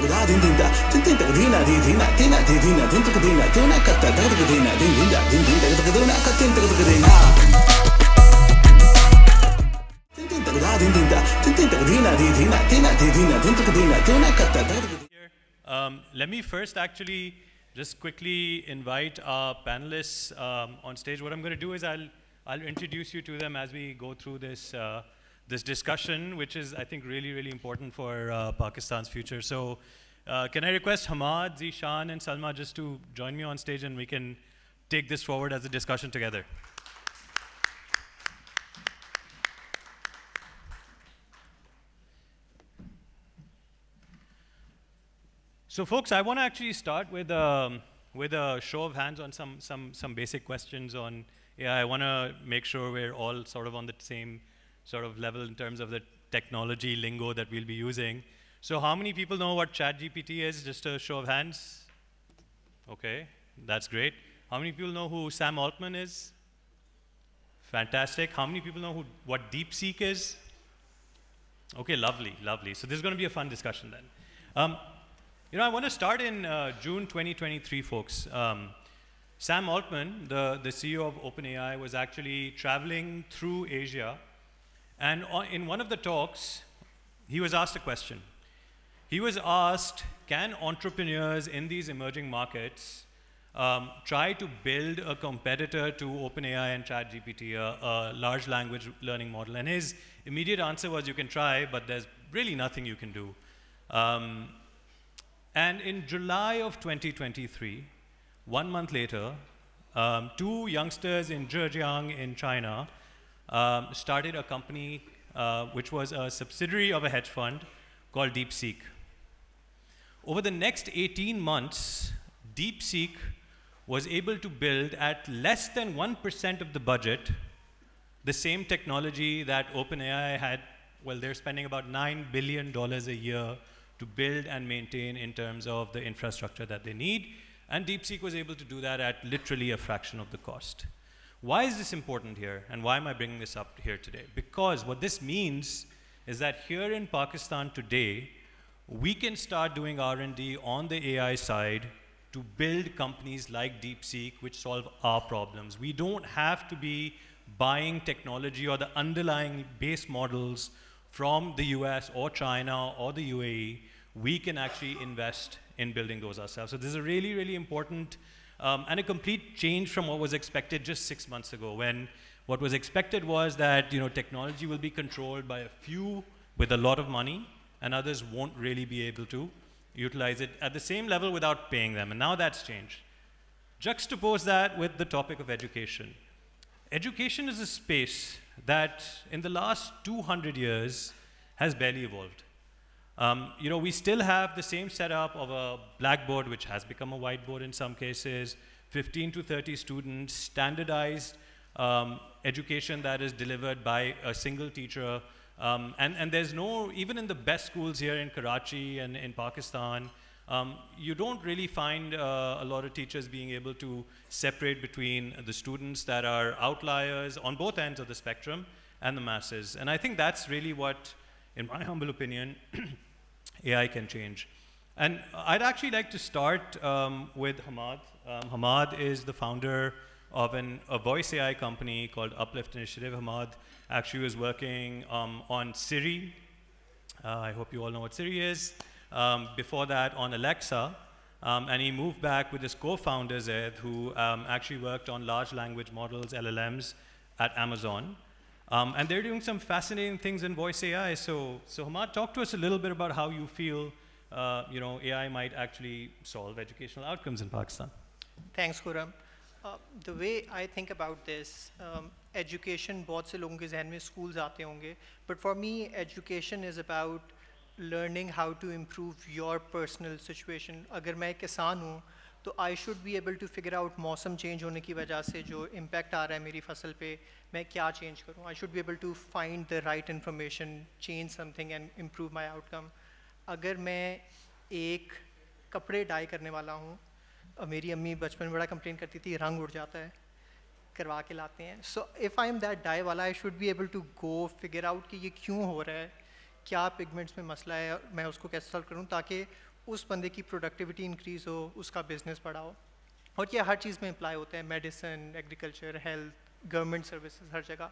Let me first actually just quickly invite our panelists on stage. What I'm going to do is I'll introduce you to them as we go through this this discussion, which is, I think, really, really important for Pakistan's future. So can I request Hamad, Zishan, and Salma just to join me on stage, and we can take this forward as a discussion together. So folks, I want to actually start with a show of hands on some basic questions on AI. I want to make sure we're all sort of on the same sort of level in terms of the technology lingo that we'll be using. So how many people know what ChatGPT is? Just a show of hands. Okay, that's great. How many people know who Sam Altman is? Fantastic. How many people know what DeepSeek is? Okay, lovely, lovely. So this is going to be a fun discussion then. You know, I want to start in June 2023, folks. Sam Altman, the CEO of OpenAI, was actually traveling through Asia. And in one of the talks, he was asked a question. He was asked, can entrepreneurs in these emerging markets try to build a competitor to OpenAI and ChatGPT, a large language learning model? And his immediate answer was, you can try, but there's really nothing you can do. And in July of 2023, 1 month later, two youngsters in Zhejiang in China started a company which was a subsidiary of a hedge fund called DeepSeek. Over the next 18 months, DeepSeek was able to build at less than 1% of the budget the same technology that OpenAI had. Well, they're spending about $9 billion a year to build and maintain in terms of the infrastructure that they need. And DeepSeek was able to do that at literally a fraction of the cost. Why is this important here? And why am I bringing this up here today? Because what this means is that here in Pakistan today, we can start doing R&D on the AI side to build companies like DeepSeek, which solve our problems. We don't have to be buying technology or the underlying base models from the US or China or the UAE. We can actually invest in building those ourselves. So this is a really, really important and a complete change from what was expected just 6 months ago, when what was expected was that technology will be controlled by a few with a lot of money, and others won't really be able to utilize it at the same level without paying them. And now that's changed. Juxtapose that with the topic of education. Education is a space that in the last 200 years has barely evolved. We still have the same setup of a blackboard, which has become a whiteboard in some cases, 15 to 30 students, standardized education that is delivered by a single teacher. And there's no, even in the best schools here in Karachi and in Pakistan, you don't really find a lot of teachers being able to separate between the students that are outliers on both ends of the spectrum and the masses. And I think that's really what, in my humble opinion, AI can change. And I'd actually like to start with Hamad. Hamad is the founder of a voice AI company called Uplift Initiative. Hamad actually was working on Siri. I hope you all know what Siri is. Before that, on Alexa. And he moved back with his co-founder, Zaid, who actually worked on large language models, LLMs, at Amazon. And they're doing some fascinating things in voice AI. So Hamad, talk to us a little bit about how you feel AI might actually solve educational outcomes in Pakistan. Thanks, Khurram. The way I think about this, education, बहुत से लोगों के ज़हन में schools आते होंगे, but for me, education is about learning how to improve your personal situation. अगर मैं एक किसान हूँ, तो I should be able to figure out मौसम change होने की वजह से जो impact आ रहा है मेरी फसल पे, मैं क्या change करूँ. I should be able to find the right information, change something and improve my outcome. अगर मैं एक कपड़े डाई करने वाला हूँ, मेरी अम्मी बचपन में बड़ा कंप्लेन करती थी, रंग उड़ जाता है, करवा के लाते हैं. So if I'm that dye वाला, I should be able to go figure out कि ये क्यों हो रहा है, क्या पिगमेंट्स में मसला है, मैं उसको कैसे सॉल्व करूँ ताकि उस बंदे की प्रोडक्टिविटी इंक्रीज हो, उसका बिजनेस बढ़ाओ। और ये हर चीज़ में अप्लाई होता है, medicine, agriculture, health, government services, हर जगह।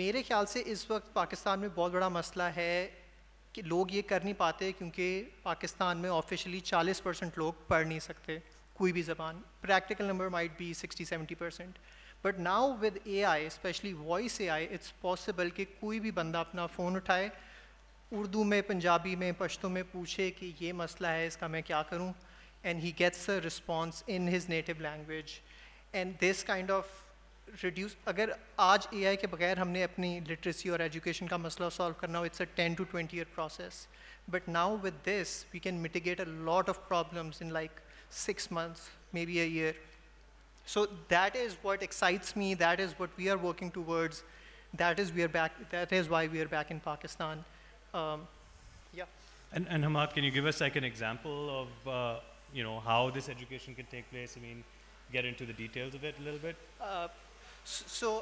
मेरे ख्याल से इस वक्त पाकिस्तान में बहुत बड़ा मसला है कि लोग ये कर नहीं पाते क्योंकि पाकिस्तान में ऑफिशियली 40% लोग पढ़ नहीं सकते कोई भी ज़बान। Practical number might be 60-70%, but now with AI, specially voice AI, it's possible कि कोई भी बंदा अपना फ़ोन उठाए, उर्दू में, पंजाबी में, पश्तो में पूछे कि ये मसला है, इसका मैं क्या करूँ, and he gets a response in his native language. And this kind of reduce, अगर आज AI के बगैर हमने अपनी लिटरेसी और एजुकेशन का मसला सॉल्व करना हो, it's a 10 to 20 year process, but now with this we can mitigate a lot of problems in like 6 months, maybe a year. So that is what excites me, that is what we are working towards, that is why we are back in Pakistan. Yeah. And Hamad, can you give us like an example of how this education can take place? I mean, get into the details of it a little bit. So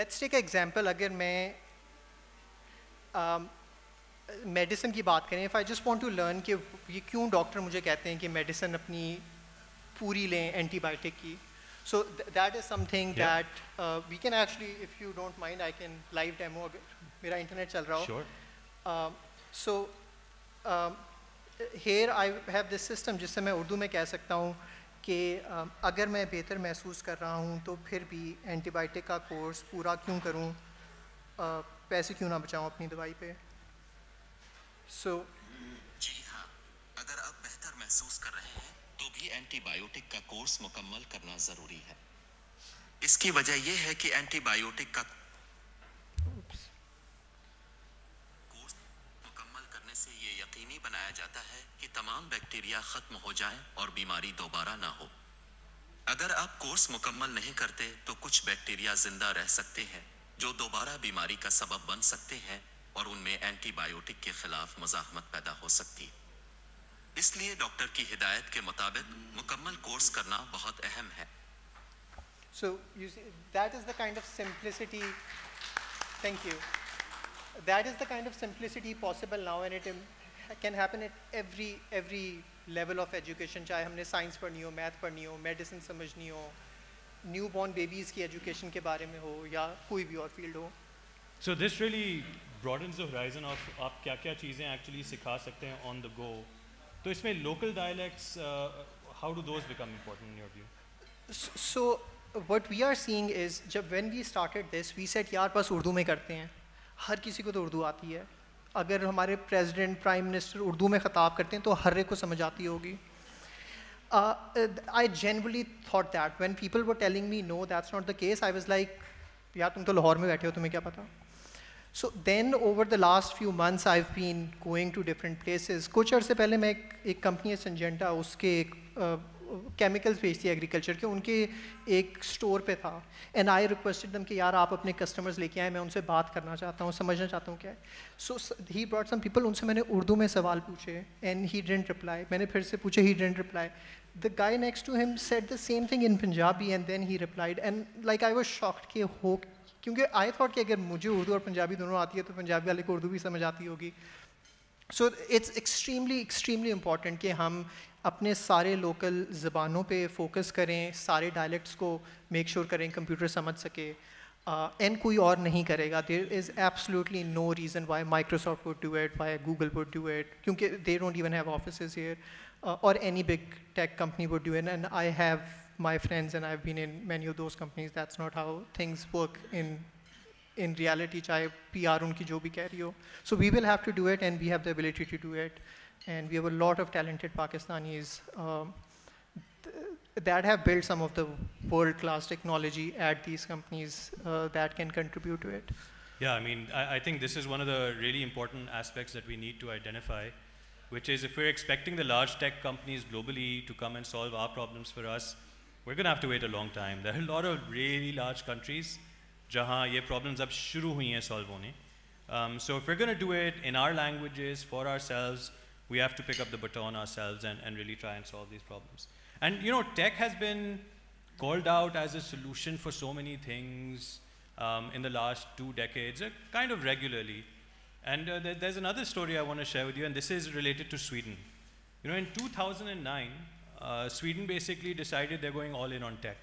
let's take an example. अगर मैं medicine की बात करें, if I just want to learn कि ये क्यों doctor मुझे कहते हैं कि मेडिसिन अपनी पूरी लें एंटीबायोटिक की, so that is something that we can actually, if you don't mind, I can live demo अगर मेरा इंटरनेट चल रहा हो. Sure. So here I have this system जिससे मैं उर्दू में कह सकता हूँ कि अगर मैं बेहतर महसूस कर रहा हूँ तो फिर भी एंटीबायोटिक का कोर्स पूरा क्यों करूँ, पैसे क्यों ना बचाऊँ अपनी दवाई पे. So जी हाँ, अगर आप बेहतर महसूस कर रहे हैं तो भी एंटीबायोटिक का कोर्स मुकम्मल करना ज़रूरी है. इसकी वजह यह है कि एंटीबायोटिक का कोर्स मुकम्मल करने से ये यकीनी बनाया जाता है कि तमाम बैक्टीरिया ख़त्म हो जाएं और बीमारी दोबारा ना हो. अगर आप कोर्स मुकम्मल नहीं करते तो कुछ बैक्टीरिया जिंदा रह सकते हैं जो दोबारा बीमारी का सबब बन सकते हैं और उनमें एंटीबायोटिक के खिलाफ मुज़ाहमत पैदा हो सकती है. इसलिए डॉक्टर की हिदायत के मुताबिक मुकम्मल कोर्स करना बहुत अहम है. So you see, that is the kind of simplicity. Thank you. That is the kind of simplicity possible now, and it can happen at every level of education. चाहे हमने साइंस पढ़नी हो, मैथ पढ़नी हो, मेडिसिन समझनी हो, newborn babies की education के बारे में हो या कोई भी और फील्ड हो. So this really broadens the horizon of आप क्या क्या चीज़ें actually सिखा सकते हैं on the go. तो इसमें local dialects, how do those become important in your view? So what we are seeing is, जब when we started this, we said यार बस उर्दू में करते हैं. हर किसी को तो उर्दू आती है. अगर हमारे प्रेसिडेंट, प्राइम मिनिस्टर उर्दू में ख़िताब करते हैं तो हर एक को समझ आती होगी. I genuinely thought that when people were telling me no, that's not the case, I was like, यार तुम तो लाहौर में बैठे हो, तुम्हें क्या पता. So then over the last few months I've been going to different places. कुछ अर्से पहले मैं एक कंपनी है सिंजेंटा, उसके केमिकल्स बेचती है एग्रीकल्चर के, उनके एक स्टोर पे था. एंड आई रिक्वेस्टेड दम कि यार आप अपने कस्टमर्स लेके आए, मैं उनसे बात करना चाहता हूँ, समझना चाहता हूँ क्या है. सो ही ब्रॉट सम पीपल, उनसे मैंने उर्दू में सवाल पूछे एंड ही डिडंट रिप्लाई. मैंने फिर से पूछे, he didn't reply. The guy next to him said the same thing in Punjabi and then he replied. And like I was shocked कि हो, क्योंकि आई थॉट कि अगर मुझे उर्दू और पंजाबी दोनों आती है तो पंजाबी वाले को उर्दू भी समझ आती होगी. सो इट्स एक्सट्रीमली इम्पॉर्टेंट कि हम अपने सारे लोकल ज़बानों पे फोकस करें, सारे डायलेक्ट्स को मेक श्योर करें कंप्यूटर समझ सके, एंड कोई और नहीं करेगा. There is absolutely no reason why Microsoft would do it, why Google would do it, क्योंकि they don't even have offices here, और any big tech company would do it. And I have my friends and I've been in many of those companies. That's not how things work in reality, चाहे PR उनकी जो भी कह रही हो. So we will have to do it, and we have the ability to do it, and we have a lot of talented Pakistanis that have built some of the world-class technology at these companies that can contribute to it. Yeah, I mean, I think this is one of the really important aspects that we need to identify, which is if we're expecting the large tech companies globally to come and solve our problems for us, we're going to have to wait a long time. There are a lot of really large countries जहाँ ये problems अब शुरू हुई हैं solve होने. So if we're going to do it in our languages for ourselves, we have to pick up the baton ourselves and really try and solve these problems. And you know, tech has been called out as a solution for so many things in the last 2 decades, kind of regularly. And there's another story I want to share with you, and this is related to Sweden. You know, in 2009, Sweden basically decided they're going all in on tech.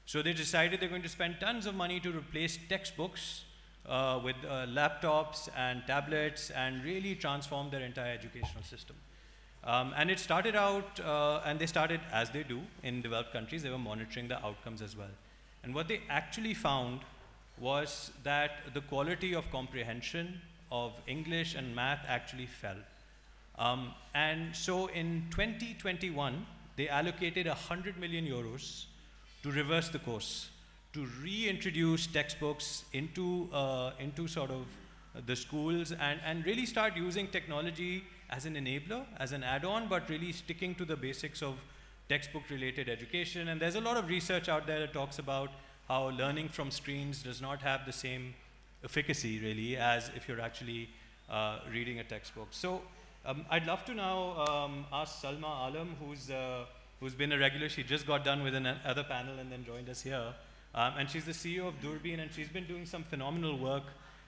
So they decided they're going to spend tons of money to replace textbooks with laptops and tablets and really transform their entire educational system. And it started out, and they started, as they do in developed countries, they were monitoring the outcomes as well. And what they actually found was that the quality of comprehension of English and math actually fell. And so in 2021, they allocated 100 million euros to reverse the course, to reintroduce textbooks into sort of the schools and really start using technology as an enabler, as an add-on, but really sticking to the basics of textbook-related education. And there's a lot of research out there that talks about how learning from screens does not have the same efficacy, really, as if you're actually reading a textbook. So I'd love to now ask Salma Alam, who's been a regular. She just got done with another panel and then joined us here. And she's the CEO of Durbin, and she's been doing some phenomenal work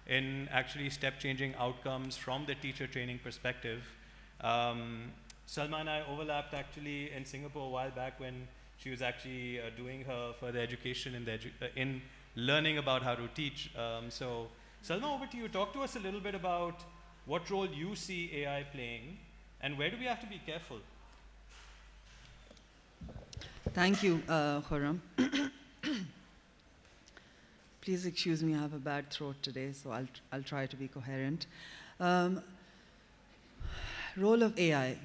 in actually step-changing outcomes from the teacher training perspective. Salma and I overlapped actually in Singapore a while back when she was actually doing her further education in learning about how to teach. So Salma, over to you. Talk to us a little bit about what role you see AI playing and where do we have to be careful? Thank you, Khurram. Please excuse me, I have a bad throat today, so I'll try to be coherent. Role of AI.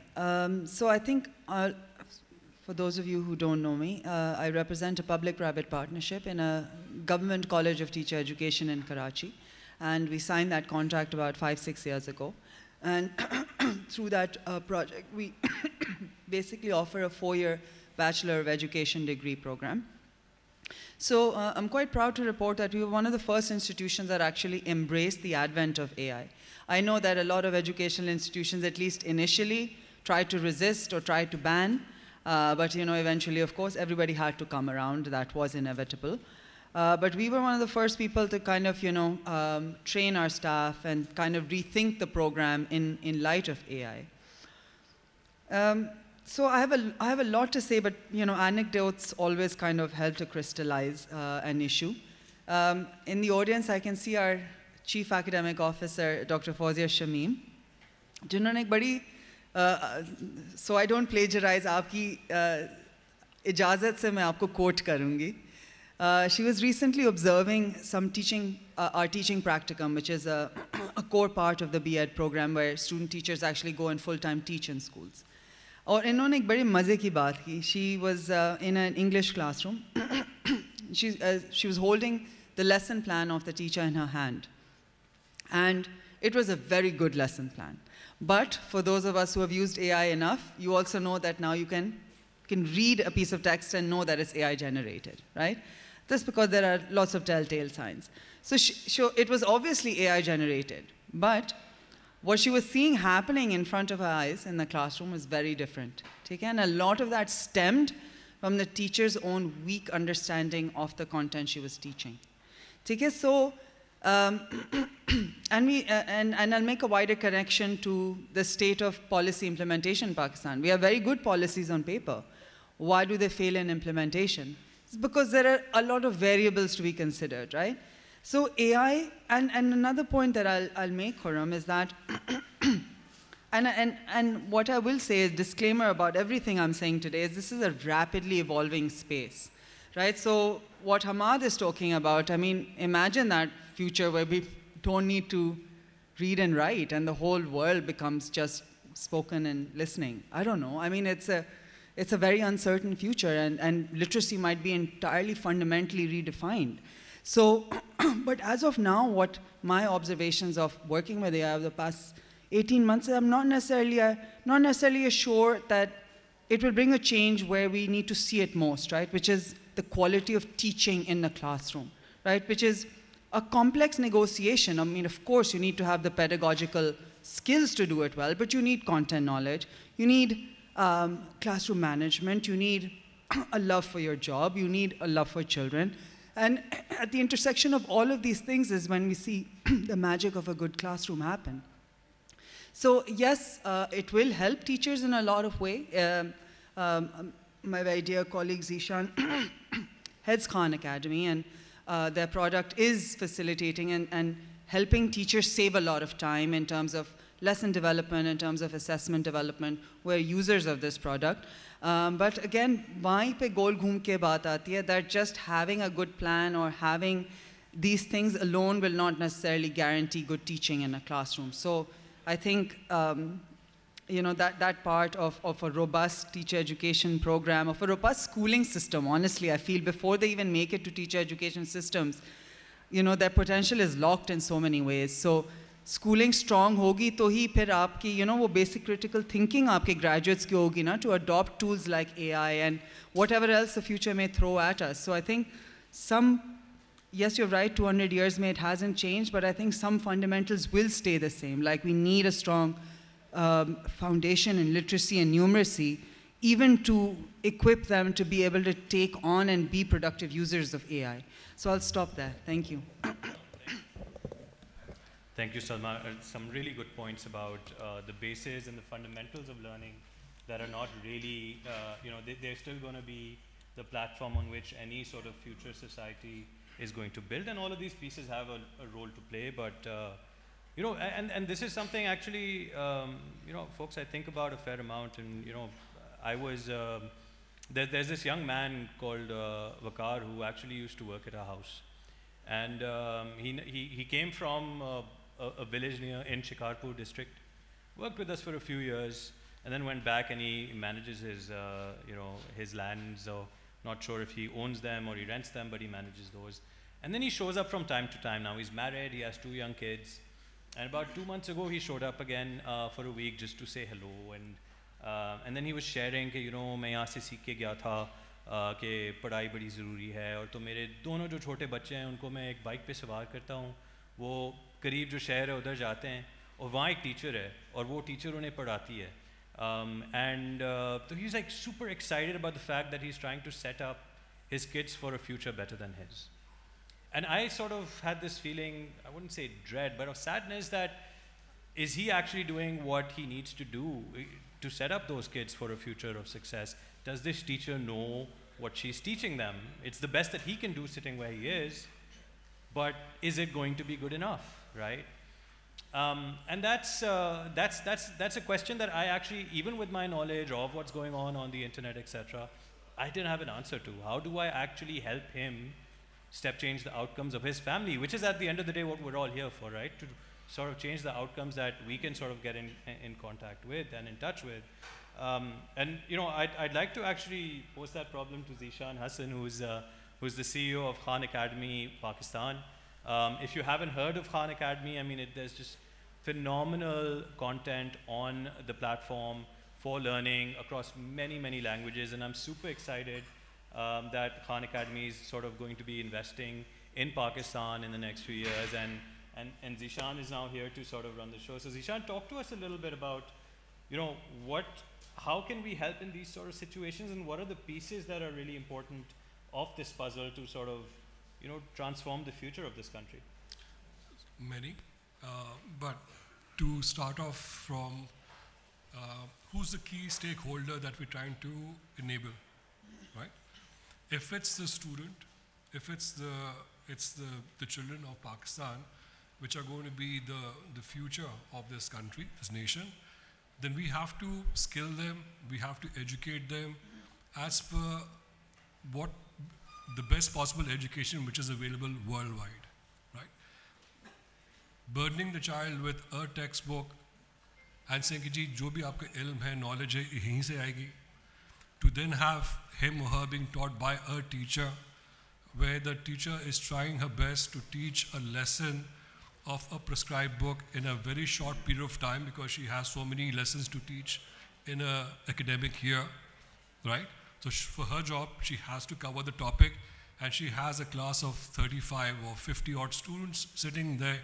So I think, for those of you who don't know me, I represent a public-private partnership in a government college of teacher education in Karachi. And we signed that contract about 5-6 years ago. And through that project, we basically offer a 4-year Bachelor of Education degree program. So I'm quite proud to report that we were one of the first institutions that actually embraced the advent of AI. I know that a lot of educational institutions, at least initially, tried to resist or tried to ban, but you know, eventually, of course, everybody had to come around. That was inevitable. But we were one of the first people to kind of, you know, train our staff and kind of rethink the program in light of AI. So I have a lot to say, but you know, anecdotes always kind of help to crystallize an issue. In the audience, I can see our Chief Academic Officer, Dr. Fawzia Shamim. जिन्होंने एक बड़ी, so I don't plagiarize, आपकी इजाज़त से मैं आपको quote करूँगी. She was recently observing some our teaching practicum, which is a core part of the B.Ed program where student teachers actually go and full-time teach in schools. और इन्होंने एक बड़ी मज़े की बात की. She was in an English classroom. She was holding the lesson plan of the teacher in her hand. And it was a very good lesson plan. But for those of us who have used AI enough, you also know that now you can read a piece of text and know that it's AI generated, right? That's because there are lots of telltale signs. So it was obviously AI generated. But what she was seeing happening in front of her eyes in the classroom was very different. Okay? And a lot of that stemmed from the teacher's own weak understanding of the content she was teaching. Okay? So, and I'll make a wider connection to the state of policy implementation in Pakistan. We have very good policies on paper. Why do they fail in implementation? It's because there are a lot of variables to be considered, right? So AI, and another point that I'll make, Khurram, is that, and what I will say is, disclaimer about everything I'm saying today, is this is a rapidly evolving space, right? So what Hamad is talking about, I mean, imagine that future where we don't need to read and write and the whole world becomes just spoken and listening. I don't know. I mean, it's a very uncertain future, and literacy might be entirely fundamentally redefined. So, but as of now, what my observations of working with AI over the past 18 months, I'm not necessarily sure that it will bring a change where we need to see it most, right? Which is the quality of teaching in the classroom, right? Which is a complex negotiation. I mean, of course, you need to have the pedagogical skills to do it well, but you need content knowledge. You need classroom management. You need a love for your job. You need a love for children. And at the intersection of all of these things is when we see the magic of a good classroom happen. So yes, it will help teachers in a lot of ways. My very dear colleague Zishan heads Khan Academy, and their product is facilitating and helping teachers save a lot of time in terms of lesson development, in terms of assessment development. We're users of this product. But again, wahi pe gol ghum ke baat aati hai that just having a good plan or having these things alone will not necessarily guarantee good teaching in a classroom. So I think that part of a robust teacher education program, of a robust schooling system, honestly, I feel before they even make it to teacher education systems, their potential is locked in so many ways. So schooling strong hogi to hi phir aapki, wo basic critical thinking aapke graduates ki hogi na, to adopt tools like AI and whatever else the future may throw at us. So I think yes, you're right, 200 years it hasn't changed, but I think some fundamentals will stay the same. Like we need a strong foundation in literacy and numeracy, even to equip them to be able to take on and be productive users of AI. So I'll stop there. Thank you. Thank you, Salma. Some really good points about the bases and the fundamentals of learning that are not really, they're still going to be the platform on which any sort of future society is going to build, and all of these pieces have a role to play. But and this is something actually, folks, I think about a fair amount. And I was there's this young man called Vakar who actually used to work at our house, and he came from a village in Shikarpur district, worked with us for a few years, and then went back and he manages his his lands. So not sure if he owns them or he rents them, but he manages those. And then he shows up from time to time. Now he's married, he has 2 young kids. And about 2 months ago, he showed up again for a week just to say hello. And then he was sharing, मैं यहाँ से सीख के गया था कि पढ़ाई बड़ी ज़रूरी है, और तो मेरे दोनों जो छोटे बच्चे हैं उनको मैं एक बाइक पे सवार करता हूँ, वो करीब जो शहर है उधर जाते हैं, और वहाँ एक टीचर है और वो टीचर उन्हें पढ़ाती है. So he's like super excited about the fact that he's trying to set up his kids for a future better than his. And I sort of had this feeling, I wouldn't say dread, but of sadness that is he actually doing what he needs to do to set up those kids for a future of success? Does this teacher know what she's teaching them? It's the best that he can do sitting where he is, but is it going to be good enough, right? And that's a question that I actually, even with my knowledge of what's going on the internet, etc., I didn't have an answer to. How do I actually help him step change the outcomes of his family, which is at the end of the day what we're all here for, right? To sort of change the outcomes that we can sort of get in contact with and in touch with. And I'd like to actually pose that problem to Zishan Hassan, who's the CEO of Khan Academy Pakistan. If you haven't heard of Khan Academy, I mean, there's just phenomenal content on the platform for learning across many, many languages, and I'm super excited that Khan Academy is sort of going to be investing in Pakistan in the next few years, and Zishan is now here to sort of run the show. So Zishan, talk to us a little bit about, how can we help in these sort of situations, and what are the pieces that are really important of this puzzle to sort of, transform the future of this country? Many, but to start off from who's the key stakeholder that we're trying to enable, right? If it's the student, if it's the children of Pakistan, which are going to be the future of this country, this nation, then we have to skill them, we have to educate them as per what the best possible education which is available worldwide, right? Burdening the child with a textbook and saying, ji, jo bhi aapka ilm hai, knowledge hai, yahin se aayegi, to then have him or her being taught by a teacher, where the teacher is trying her best to teach a lesson of a prescribed book in a very short period of time because she has so many lessons to teach in an academic year, right? So for her job, she has to cover the topic, and she has a class of 35 or 50 odd students sitting there.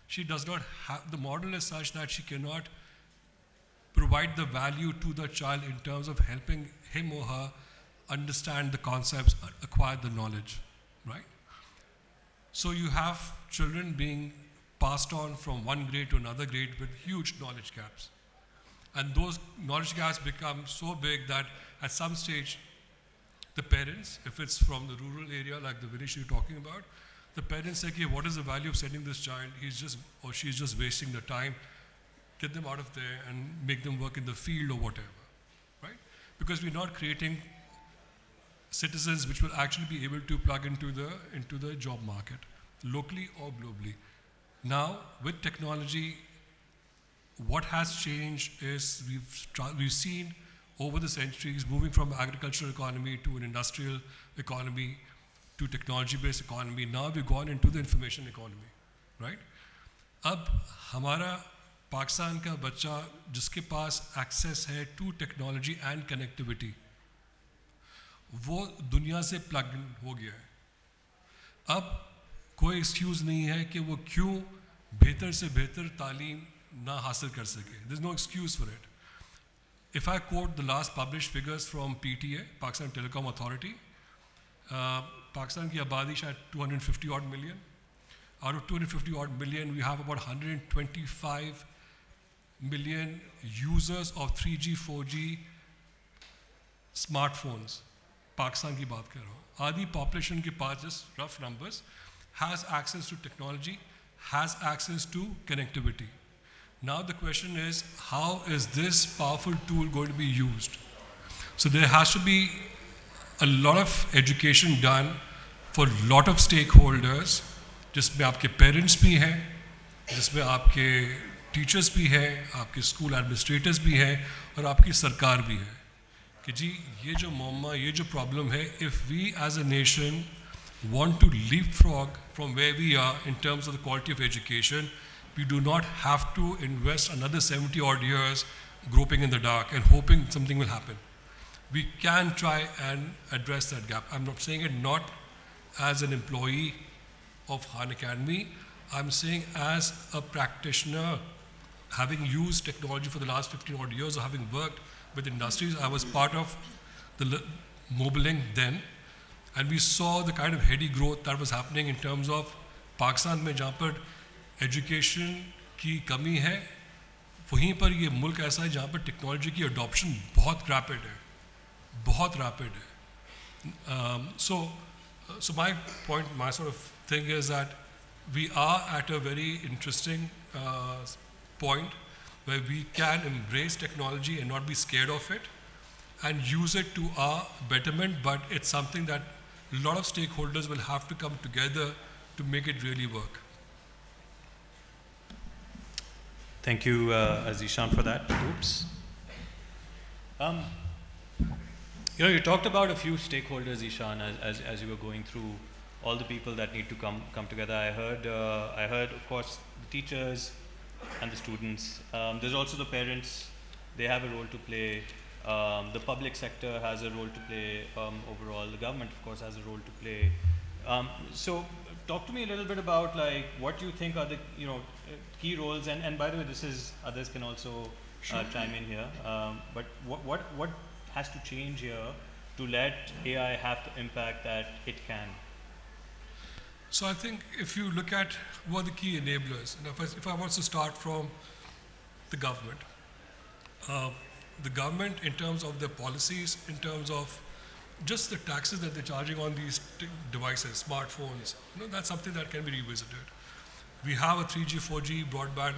She does not have, the model is such that she cannot provide the value to the child in terms of helping him or her understand the concepts, acquire the knowledge, right? So you have children being passed on from one grade to another grade with huge knowledge gaps. And those knowledge gaps become so big that at some stage, the parents, if it's from the rural area like the village you're talking about, the parents say, okay, what is the value of sending this child? He's just, or she's just wasting the time. Get them out of there and make them work in the field or whatever, right? Because we're not creating citizens which will actually be able to plug into the job market, locally or globally. Now, with technology, what has changed is we've seen over the centuries moving from agricultural economy to an industrial economy to technology-based economy. Now we've gone into the information economy, right? अब हमारा पाकिस्तान का बच्चा जिसके पास access है to technology and connectivity, वो दुनिया से plug in हो गया है. अब कोई एक्सक्यूज़ नहीं है कि वो क्यों बेहतर से बेहतर तालीम ना हासिल कर सके. There's no excuse for it. If I quote the last published figures from PTA, Pakistan Telecom Authority, Pakistan की आबादी शायद 250 odd million. Out of 250 odd million, we have about 125 million users of 3G, 4G smartphones. Pakistan की बात कर रहा हूँ. आधी population के पास, just rough numbers, has access to technology, has access to connectivity. Now the question is, how is this powerful tool going to be used? So there has to be a lot of education done for a lot of stakeholders, जिसमें आपके parents भी हैं, जिसमें आपके teachers भी हैं, आपके school administrators भी हैं, और आपकी सरकार भी है. कि जी ये जो मुअम्मा, ये जो problem है, if we as a nation want to leapfrog from where we are in terms of the quality of education, we do not have to invest another 70 odd years groping in the dark and hoping something will happen. We can try and address that gap. I'm not saying it not as an employee of Khan Academy. I'm saying as a practitioner, having used technology for the last 15 odd years, or having worked with industries. I was part of the Mobilink then, and we saw the kind of heady growth that was happening in terms of Pakistan में जहाँ पर education की कमी है, वहीं पर ये मुल्क ऐसा है जहाँ पर technology की adoption बहुत rapid है, बहुत rapid है. So my point, my sort of thing is that we are at a very interesting point where we can embrace technology and not be scared of it and use it to our betterment, but it's something that a lot of stakeholders will have to come together to make it really work. Thank you, Zishan, for that. Oops. You talked about a few stakeholders, Zishan, as you were going through all the people that need to come together. I heard, of course, the teachers and the students. There's also the parents. They have a role to play. The public sector has a role to play overall. The government, of course, has a role to play. So talk to me a little bit about like what you think are the key roles. And by the way, this is others can also chime in here. But what has to change here to let AI have the impact that it can? So I think if you look at what are the key enablers, and if I was to start from the government in terms of their policies, in terms of just the taxes that they're charging on these devices, smartphones, that's something that can be revisited. We have a 3G, 4G broadband,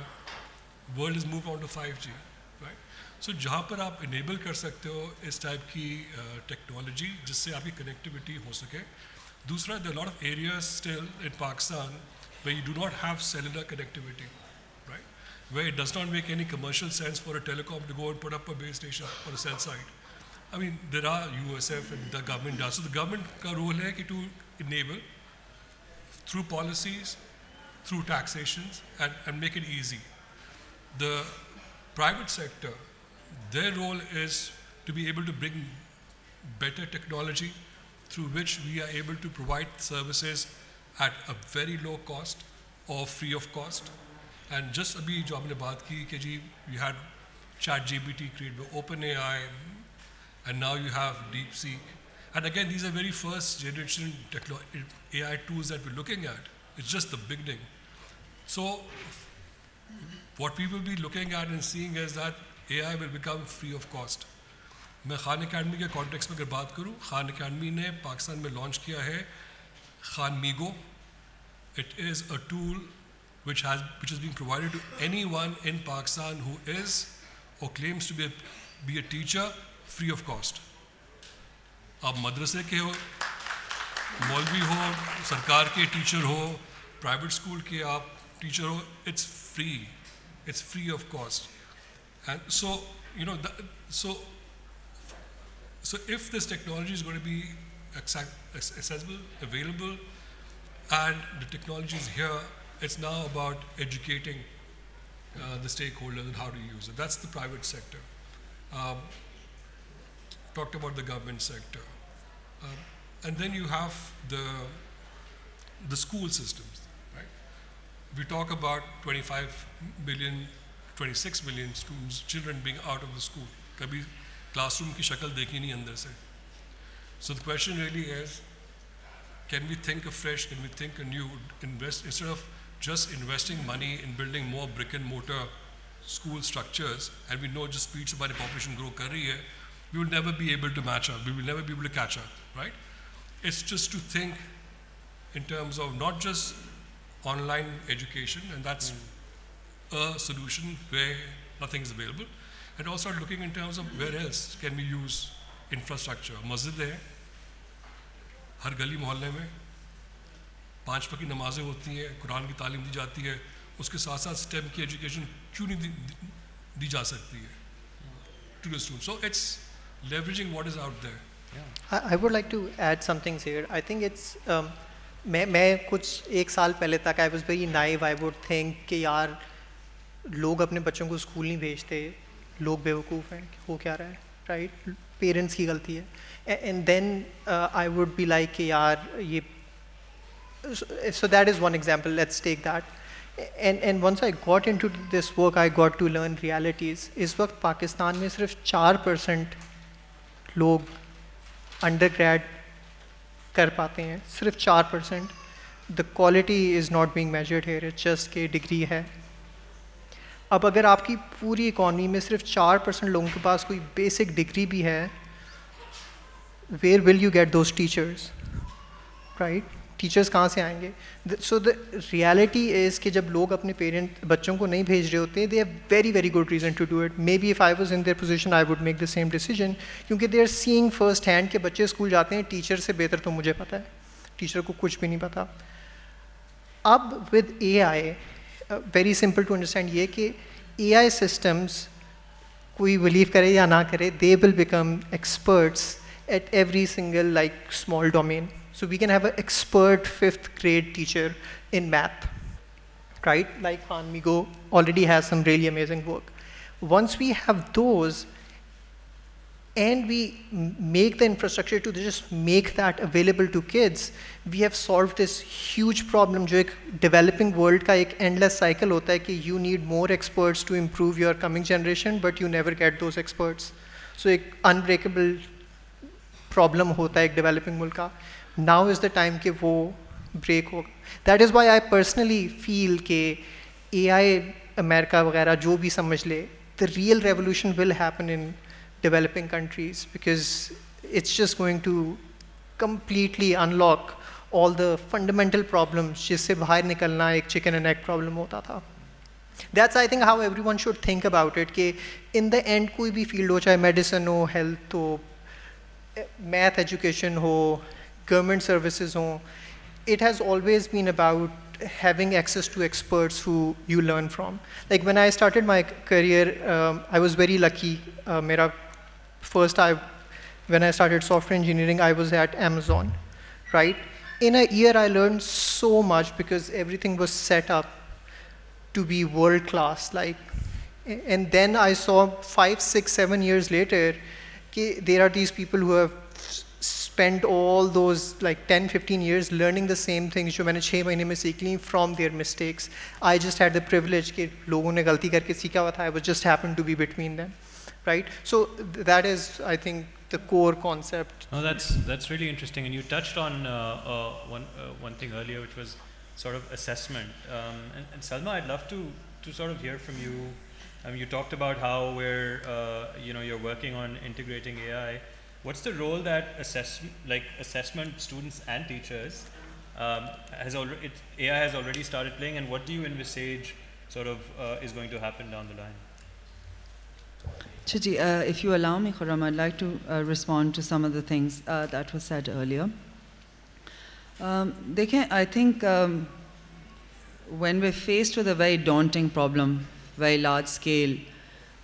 world has moved on to 5G, right? So जहाँ पर आप enable कर सकते हो इस type की technology जिससे आपकी connectivity हो सके. दूसरा, there are a lot of areas still in Pakistan where you do not have cellular connectivity, right? Where it does not make any commercial sense for a telecom to go and put up a base station or a cell site. I mean, there are USF and the government does. So the government ka role hai ki to enable through policies, through taxations, and make it easy. The private sector, their role is to be able to bring better technology through which we are able to provide services at a very low cost or free of cost. And just abhi jo aapne baat ki कि जी you had ChatGPT created by OpenAI, and now you have DeepSeek. And again, these are very first generation AI tools that we're looking at. It's just the beginning. So what we will be looking at and seeing is that AI will become free of cost. मैं Khan academy के context में अगर बात करूँ, Khan academy ने पाकिस्तान में launch किया है Khan MeeGo. It is a tool which is being provided to anyone in Pakistan who is or claims to be a teacher free of cost. आप मदरसे के हो, मौलवी हो, सरकार के टीचर हो, प्राइवेट स्कूल के आप टीचर हो, it's free of cost. And so, you know, so if this technology is going to be accessible, available, and the technology is here, it's now about educating the stakeholders and how to use it. That's the private sector. Talked about the government sector. And then you have the school systems, right? We talk about 25 million, 26 million students, children being out of the school. Kabhi classroom ki shakal dekhi nahi andar se. So the question really is, can we think afresh, can we think anew, instead of just investing money in building more brick and mortar school structures, and we know just speed se hamari population grow kar rahi hai, we will never be able to match up, we will never be able to catch up, right? It's just to think in terms of not just online education, and that's a solution where nothing is available, and also looking in terms of where else can we use infrastructure. Masjid hai, हर गली मोहल्ले में 5 वक्त की नमाजें होती हैं, कुरान की तालीम दी जाती है, उसके साथ साथ STEM की एजुकेशन क्यों नहीं दी जा सकती है to the students? So it's leveraging what is out there. I would like to add some things here. I think it's मैं कुछ एक साल पहले तक I was very naive. I would think कि यार लोग अपने बच्चों को स्कूल नहीं भेजते, लोग बेवकूफ़ हैं, हो क्या रहा है, right? पेरेंट्स की गलती है. And then I would be like कि यार ये, so that is one example. Let's take that. And once I got into this work, I got to learn realities. इस वक्त पाकिस्तान में सिर्फ 4% लोग undergrad कर पाते हैं, सिर्फ 4%. The quality is not being measured here. It's just कि डिग्री है. अब अगर आपकी पूरी इकॉनमी में सिर्फ 4% लोगों के पास कोई बेसिक डिग्री भी है, where will you get those teachers, right? Teachers कहाँ से आएंगे? So the reality is कि जब लोग अपने बच्चों को नहीं भेज रहे होते, they have very very good reason to do it. Maybe if I was in their position, I would make the same decision, क्योंकि they are seeing first hand कि बच्चे स्कूल जाते हैं, टीचर से बेहतर तो मुझे पता है, टीचर को कुछ भी नहीं पता. अब with AI, very simple to understand ये कि AI systems, कोई believe करे या ना करे, they will become experts at every single like small domain. So we can have an expert 5th grade teacher in math, right? Like Khan Migo already has some really amazing work. Once we have those, and we make the infrastructure to just make that available to kids, we have solved this huge problem जो एक developing world का एक endless cycle होता है कि you need more experts to improve your coming generation, but you never get those experts. So एक unbreakable problem होता है एक developing world का. Now is the time कि वो break होगा. That is why I personally feel कि AI America वगैरह जो भी समझ ले, the real revolution will happen in developing countries, because it's just going to completely unlock all the fundamental problems जिससे बाहर निकलना एक chicken and egg problem होता था. That's I think how everyone should think about it, कि in the end कोई भी field हो, चाहे medicine हो, health हो, math education हो, government services ho, it has always been about having access to experts who you learn from. Like when I started my career, I was very lucky. When I started software engineering, I was at Amazon, right? In a year, I learned so much because everything was set up to be world class. Like, and then I saw 5, 6, 7 years later, there are these people who have spent all those like 10, 15 years learning the same things जो मैंने 6 महीने में सीख ली from their mistakes. I just had the privilege कि लोगों ने गलती करके सीखा हुआ था. I was just happened to be between them, right? So that is, I think, the core concept. No, that's really interesting. And you touched on one thing earlier, which was sort of assessment. And Salma, I'd love to sort of hear from you. You talked about how you're working on integrating AI. What's the role that assessment students and teachers AI has already started playing, and what do you envisage sort of is going to happen down the line? Chiji, if you allow me, Khurram, I'd like to respond to some of the things that were said earlier. I think when we're faced with a very daunting problem, very large scale,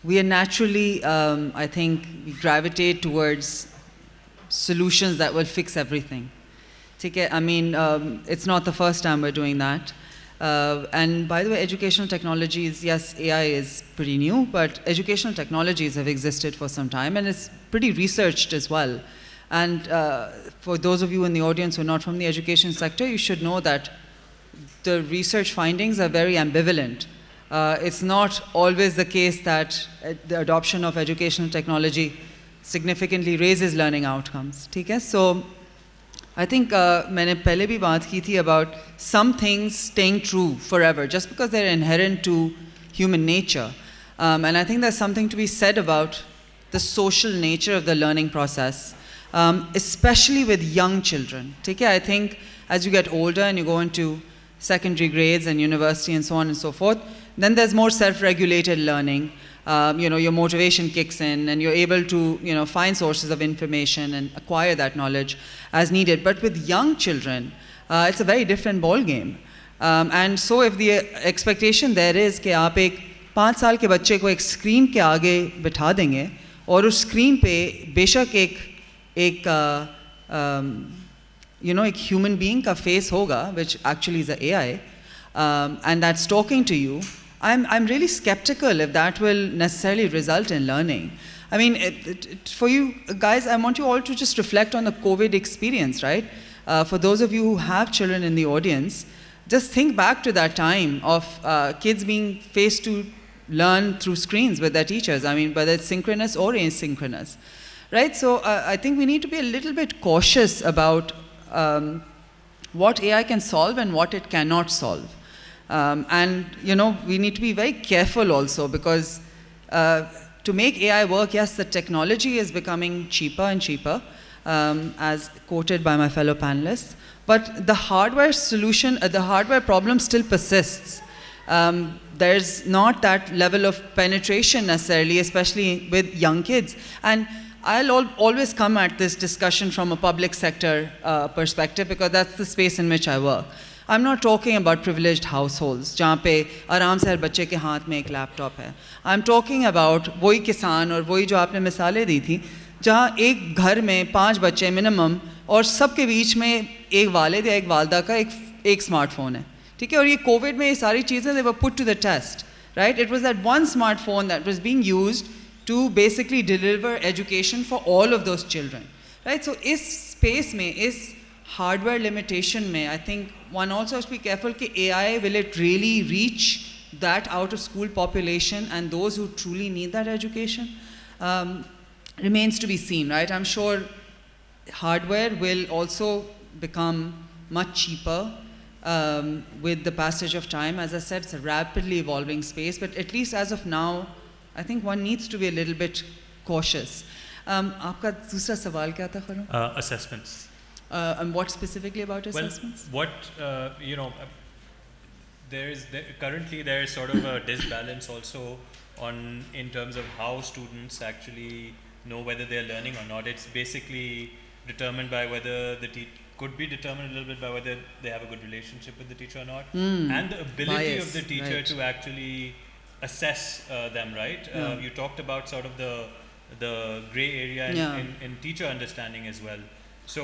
we are naturally, I think, we gravitate towards solutions that will fix everything. I mean, it's not the first time we're doing that. And by the way, educational technologies, yes, AI is pretty new, but educational technologies have existed for some time, and it's pretty researched as well. And for those of you in the audience who are not from the education sector, you should know that the research findings are very ambivalent. It's not always the case that the adoption of educational technology significantly raises learning outcomes. So I think मैंने पहले भी बात की थी about some things staying true forever, just because they're inherent to human nature. And I think there's something to be said about the social nature of the learning process, especially with young children. I think as you get older and you go into secondary grades and university and so on and so forth, then there's more self-regulated learning. Your motivation kicks in and you're able to find sources of information and acquire that knowledge as needed. But with young children, it's a very different ball game. And so if the expectation there is कि आप एक 5 साल के बच्चे को एक screen के आगे बिठा देंगे और उस स्क्रीन पे बेशक एक human being का face होगा, which actually is an AI, and that's talking to you, I'm really skeptical if that will necessarily result in learning. I mean, for you guys, I want you all to just reflect on the COVID experience, right? For those of you who have children in the audience, just think back to that time of kids being faced to learn through screens with their teachers. I mean, whether it's synchronous or asynchronous, right? So I think we need to be a little bit cautious about what AI can solve and what it cannot solve. And we need to be very careful also, because to make AI work, yes, the technology is becoming cheaper and cheaper, as quoted by my fellow panelists, but the hardware solution, the hardware problem still persists. There's not that level of penetration necessarily, especially with young kids. And I'll always come at this discussion from a public sector perspective, because that's the space in which I work. I'm not talking about privileged households, जहाँ पे आराम से हर बच्चे के हाथ में एक laptop है. I'm talking about वही किसान और वही जो आपने मिसालें दी थी, जहाँ एक घर में 5 बच्चे मिनिमम और सबके बीच में एक वालिद या एक वालदा का एक स्मार्टफोन है. ठीक है, और ये कोविड में ये सारी चीज़ें they were put to the test, right? It was that one smartphone that was being used to basically deliver education for all of those children, right? So इस space में, इस hardware limitation में, I think one also has to be careful कि AI, will it really reach that out of school population and those who truly need that education? Remains to be seen, right? I'm sure hardware will also become much cheaper with the passage of time. As I said, it's a rapidly evolving space, but at least as of now, I think one needs to be a little bit cautious. आपका दूसरा सवाल क्या था, खरुम? Assessments. And what specifically about assessments? Well, currently there is sort of a disbalance also in terms of how students actually know whether they're learning or not. It's basically determined by whether could be determined a little bit by whether they have a good relationship with the teacher or not, and the ability of the teacher to actually assess them, right? You talked about sort of the gray area in teacher understanding as well. So,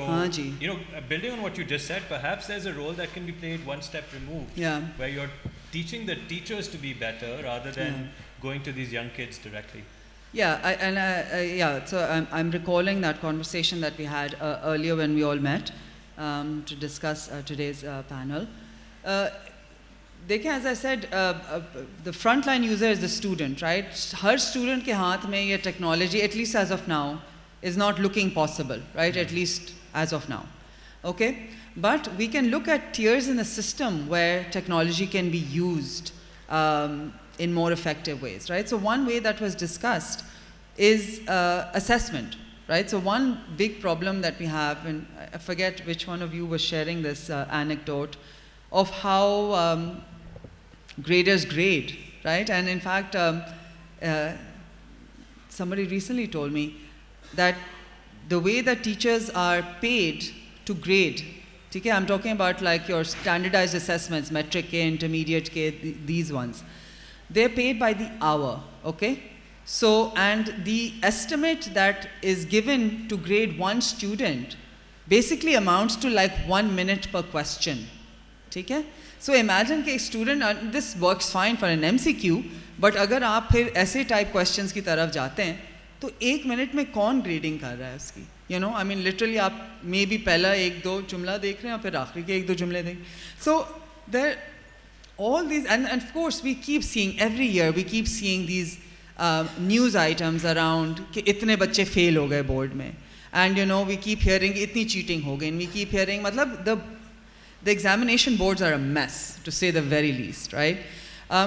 building on what you just said, perhaps there's a role that can be played one step removed, where you're teaching the teachers to be better rather than going to these young kids directly. So I'm recalling that conversation that we had earlier when we all met to discuss today's panel. As I said, the frontline user is the student, right? Her student ke haath mein ye technology, at least as of now, is not looking possible, right? At least as of now. Okay? But we can look at tiers in the system where technology can be used in more effective ways, right? So one way that was discussed is assessment, right? So one big problem that we have, and I forget which one of you was sharing this anecdote of how graders grade, right? And in fact, somebody recently told me that the way that teachers are paid to grade, okay, I'm talking about like your standardized assessments, metric K, intermediate K, these ones, they're paid by the hour, okay? So, and the estimate that is given to grade one student basically amounts to like 1 minute per question, okay? So imagine कि student, this works fine for an MCQ, but अगर आप फिर ऐसे type questions की तरफ जाते हैं, तो 1 minute में कौन grading कर रहा है उसकी? You know, I mean literally आप maybe पहला 1-2 जुमला देख रहे हैं और फिर आखिरी के 1-2 जुमले देख. So there, all these, and of course we keep seeing, every year we keep seeing these news items around कि इतने बच्चे fail हो गए board में. And you know, we keep hearing इतनी cheating हो गई, and we keep hearing, मतलब the examination boards are a mess, to say the very least, right?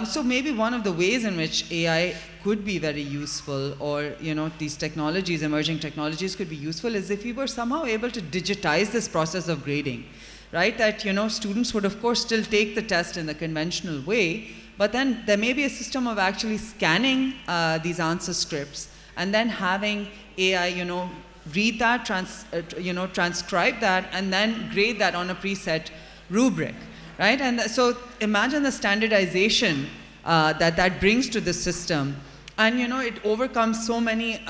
So maybe one of the ways in which AI could be very useful, or you know, these technologies, emerging technologies could be useful, is if we were somehow able to digitize this process of grading, right? That, you know, students would of course still take the test in the conventional way, but then there may be a system of actually scanning these answer scripts and then having AI, you know, read that, transcribe that, and then grade that on a preset rubric, right? And so imagine the standardization that brings to the system, and you know, it overcomes so many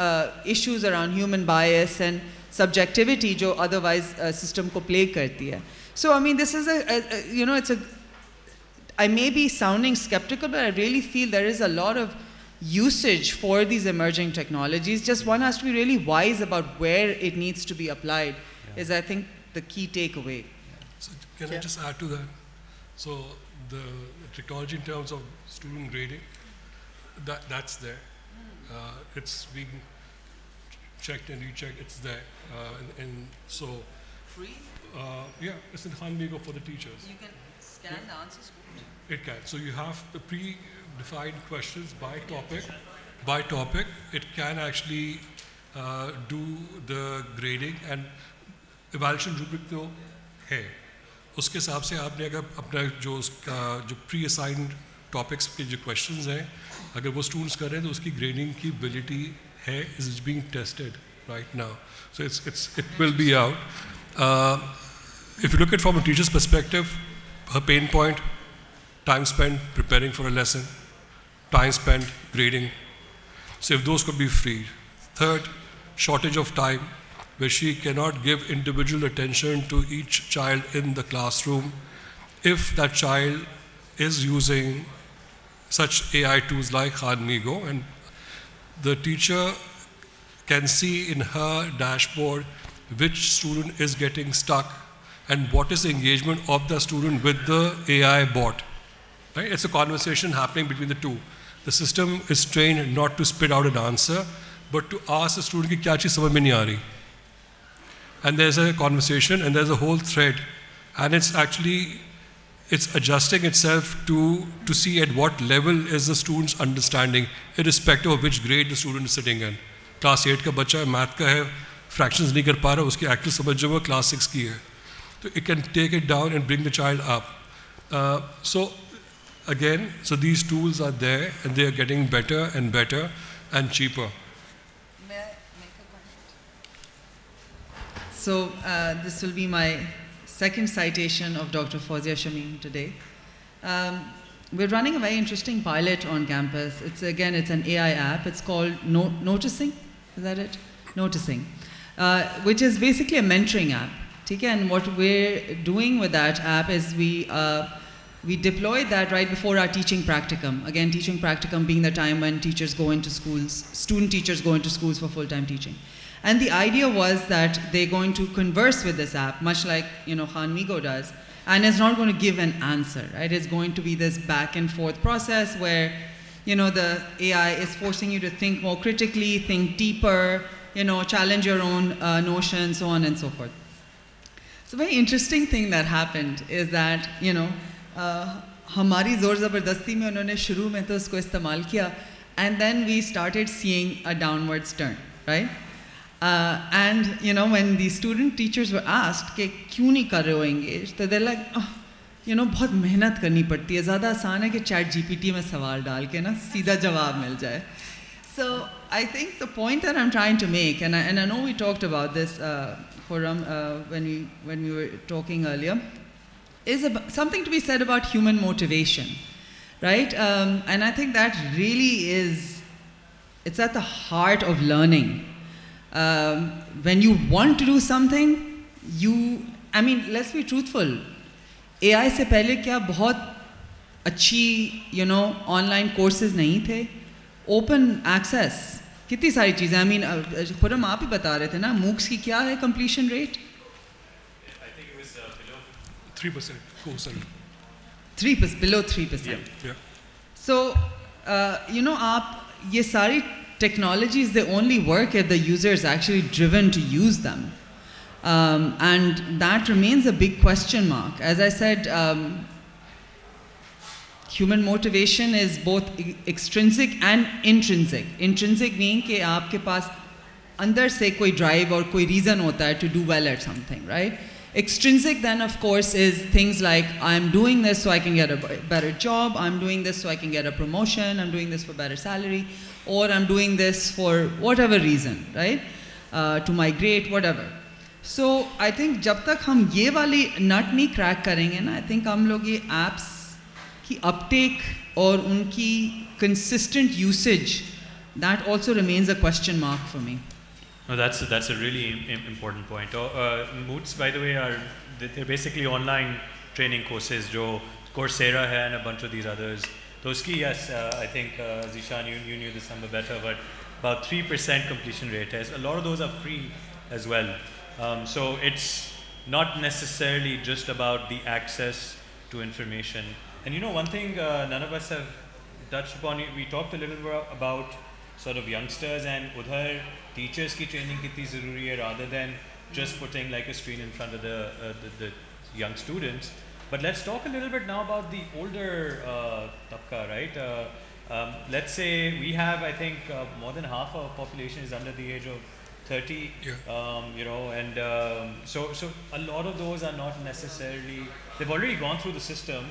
issues around human bias and subjectivity जो otherwise system को play करती है. So I mean, this is you know, I may be sounding skeptical, but I really feel there is a lot of usage for these emerging technologies. Just one has to be really wise about where it needs to be applied, is I think the key takeaway. So can I just add to that? So the technology in terms of student grading, that's there. It's being checked and rechecked, it's there. And so, Free? Yeah, it's in Khanmigo for the teachers. You can scan the answer script. It can. So you have the pre-defined questions by topic. By topic, it can actually do the grading, and evaluation rubric तो है. उसके हिसाब से आपने अगर अपना जो pre-assigned topics के जो questions हैं, अगर वो students कर रहे हैं तो उसकी grading की ability है, is being tested right now. So it will be out. If you look at it from a teacher's perspective, her pain point, time spent preparing for a lesson, time spent grading. So if those could be freed. Third, shortage of time, where she cannot give individual attention to each child in the classroom. If that child is using such AI tools like Khanmigo, and the teacher can see in her dashboard which student is getting stuck and what is the engagement of the student with the AI bot. Right? It's a conversation happening between the two. The system is trained not to spit out an answer, but to ask the student ki kya cheez samajh mein nahi aa rahi. And there's a conversation and there's a whole thread, and it's adjusting itself to see at what level is the student's understanding, irrespective of which grade the student is sitting in. Class 8 का बच्चा है, math का है, fractions नहीं कर पा रहा, उसकी actual समझ जो वो class 6 की है. So it can take it down and bring the child up. So again, so these tools are there and they are getting better and better and cheaper. May I make a comment? So this will be my second citation of Dr. Fawzia Shamim today. We're running a very interesting pilot on campus. It's an AI app. It's called Noticing. Is that it? Noticing, which is basically a mentoring app. Okay? And what we're doing with that app is we deployed that right before our teaching practicum. Again, teaching practicum being the time when teachers go into schools, student teachers go into schools for full-time teaching. And the idea was that they're going to converse with this app, much like Khanmigo does, and it's not going to give an answer, right? It's going to be this back and forth process where the AI is forcing you to think more critically, think deeper, challenge your own notions, so on and so forth. So very interesting thing that happened is that, you know, हमारी ज़ोर ज़बरदस्ती में उन्होंने शुरू में तो उसको इस्तेमाल किया, and then we started seeing a downwards turn, right? And you know, when the student teachers were asked कि क्यों नहीं कर रहे हो engage, तो they're like, oh, you know, बहुत मेहनत करनी पड़ती है, ज़्यादा आसान है कि chat GPT में सवाल डाल के ना सीधा जवाब मिल जाए. So I think the point that I'm trying to make, and I know we talked about this, Khurram, when we were talking earlier, is something to be said about human motivation, right? And I think that really is, it's at the heart of learning. When you want to do something, I mean, let's be truthful. AI से पहले क्या बहुत अच्छी, you know, online courses नहीं थे, open access, कितनी सारी चीज़ें. I mean, खुरम आप ही बता रहे थे ना, MOOCs की क्या है completion rate? I think it was below 3%. Course. 3%, below 3%. Yeah. So, you know, ये सारी technologies, they only work if the user is actually driven to use them. And that remains a big question mark. As I said, human motivation is both extrinsic and intrinsic. Intrinsic meaning कि आपके पास अंदर से कोई drive और कोई reason होता है to do well at something, right? Extrinsic then, of course, is things like I'm doing this so I can get a better job, I'm doing this so I can get a promotion, I'm doing this for better salary, or I'm doing this for whatever reason, right? To migrate, whatever. So I think जब तक हम ये वाली nut नहीं crack करेंगे ना, I think हम लोग ये apps की uptake और उनकी consistent usage, that also remains a question mark for me. No, that's a really important point. MOOCs, by the way, they're basically online training courses. जो Coursera है and a bunch of these others. तो उसकी, yes, I think Zishan, you knew this number better, but about 3% completion rate है. A lot of those are free as well. So it's not necessarily just about the access to information. And you know, one thing none of us have touched upon, we talked a little bit about sort of youngsters and udhar teachers ki training kitni zaruri hai rather than just putting like a screen in front of the young students. But let's talk a little bit now about the older tabka, right? Let's say we have, I think, more than half of our population is under the age of 30, yeah. You know, and so a lot of those are not necessarily, they've already gone through the system,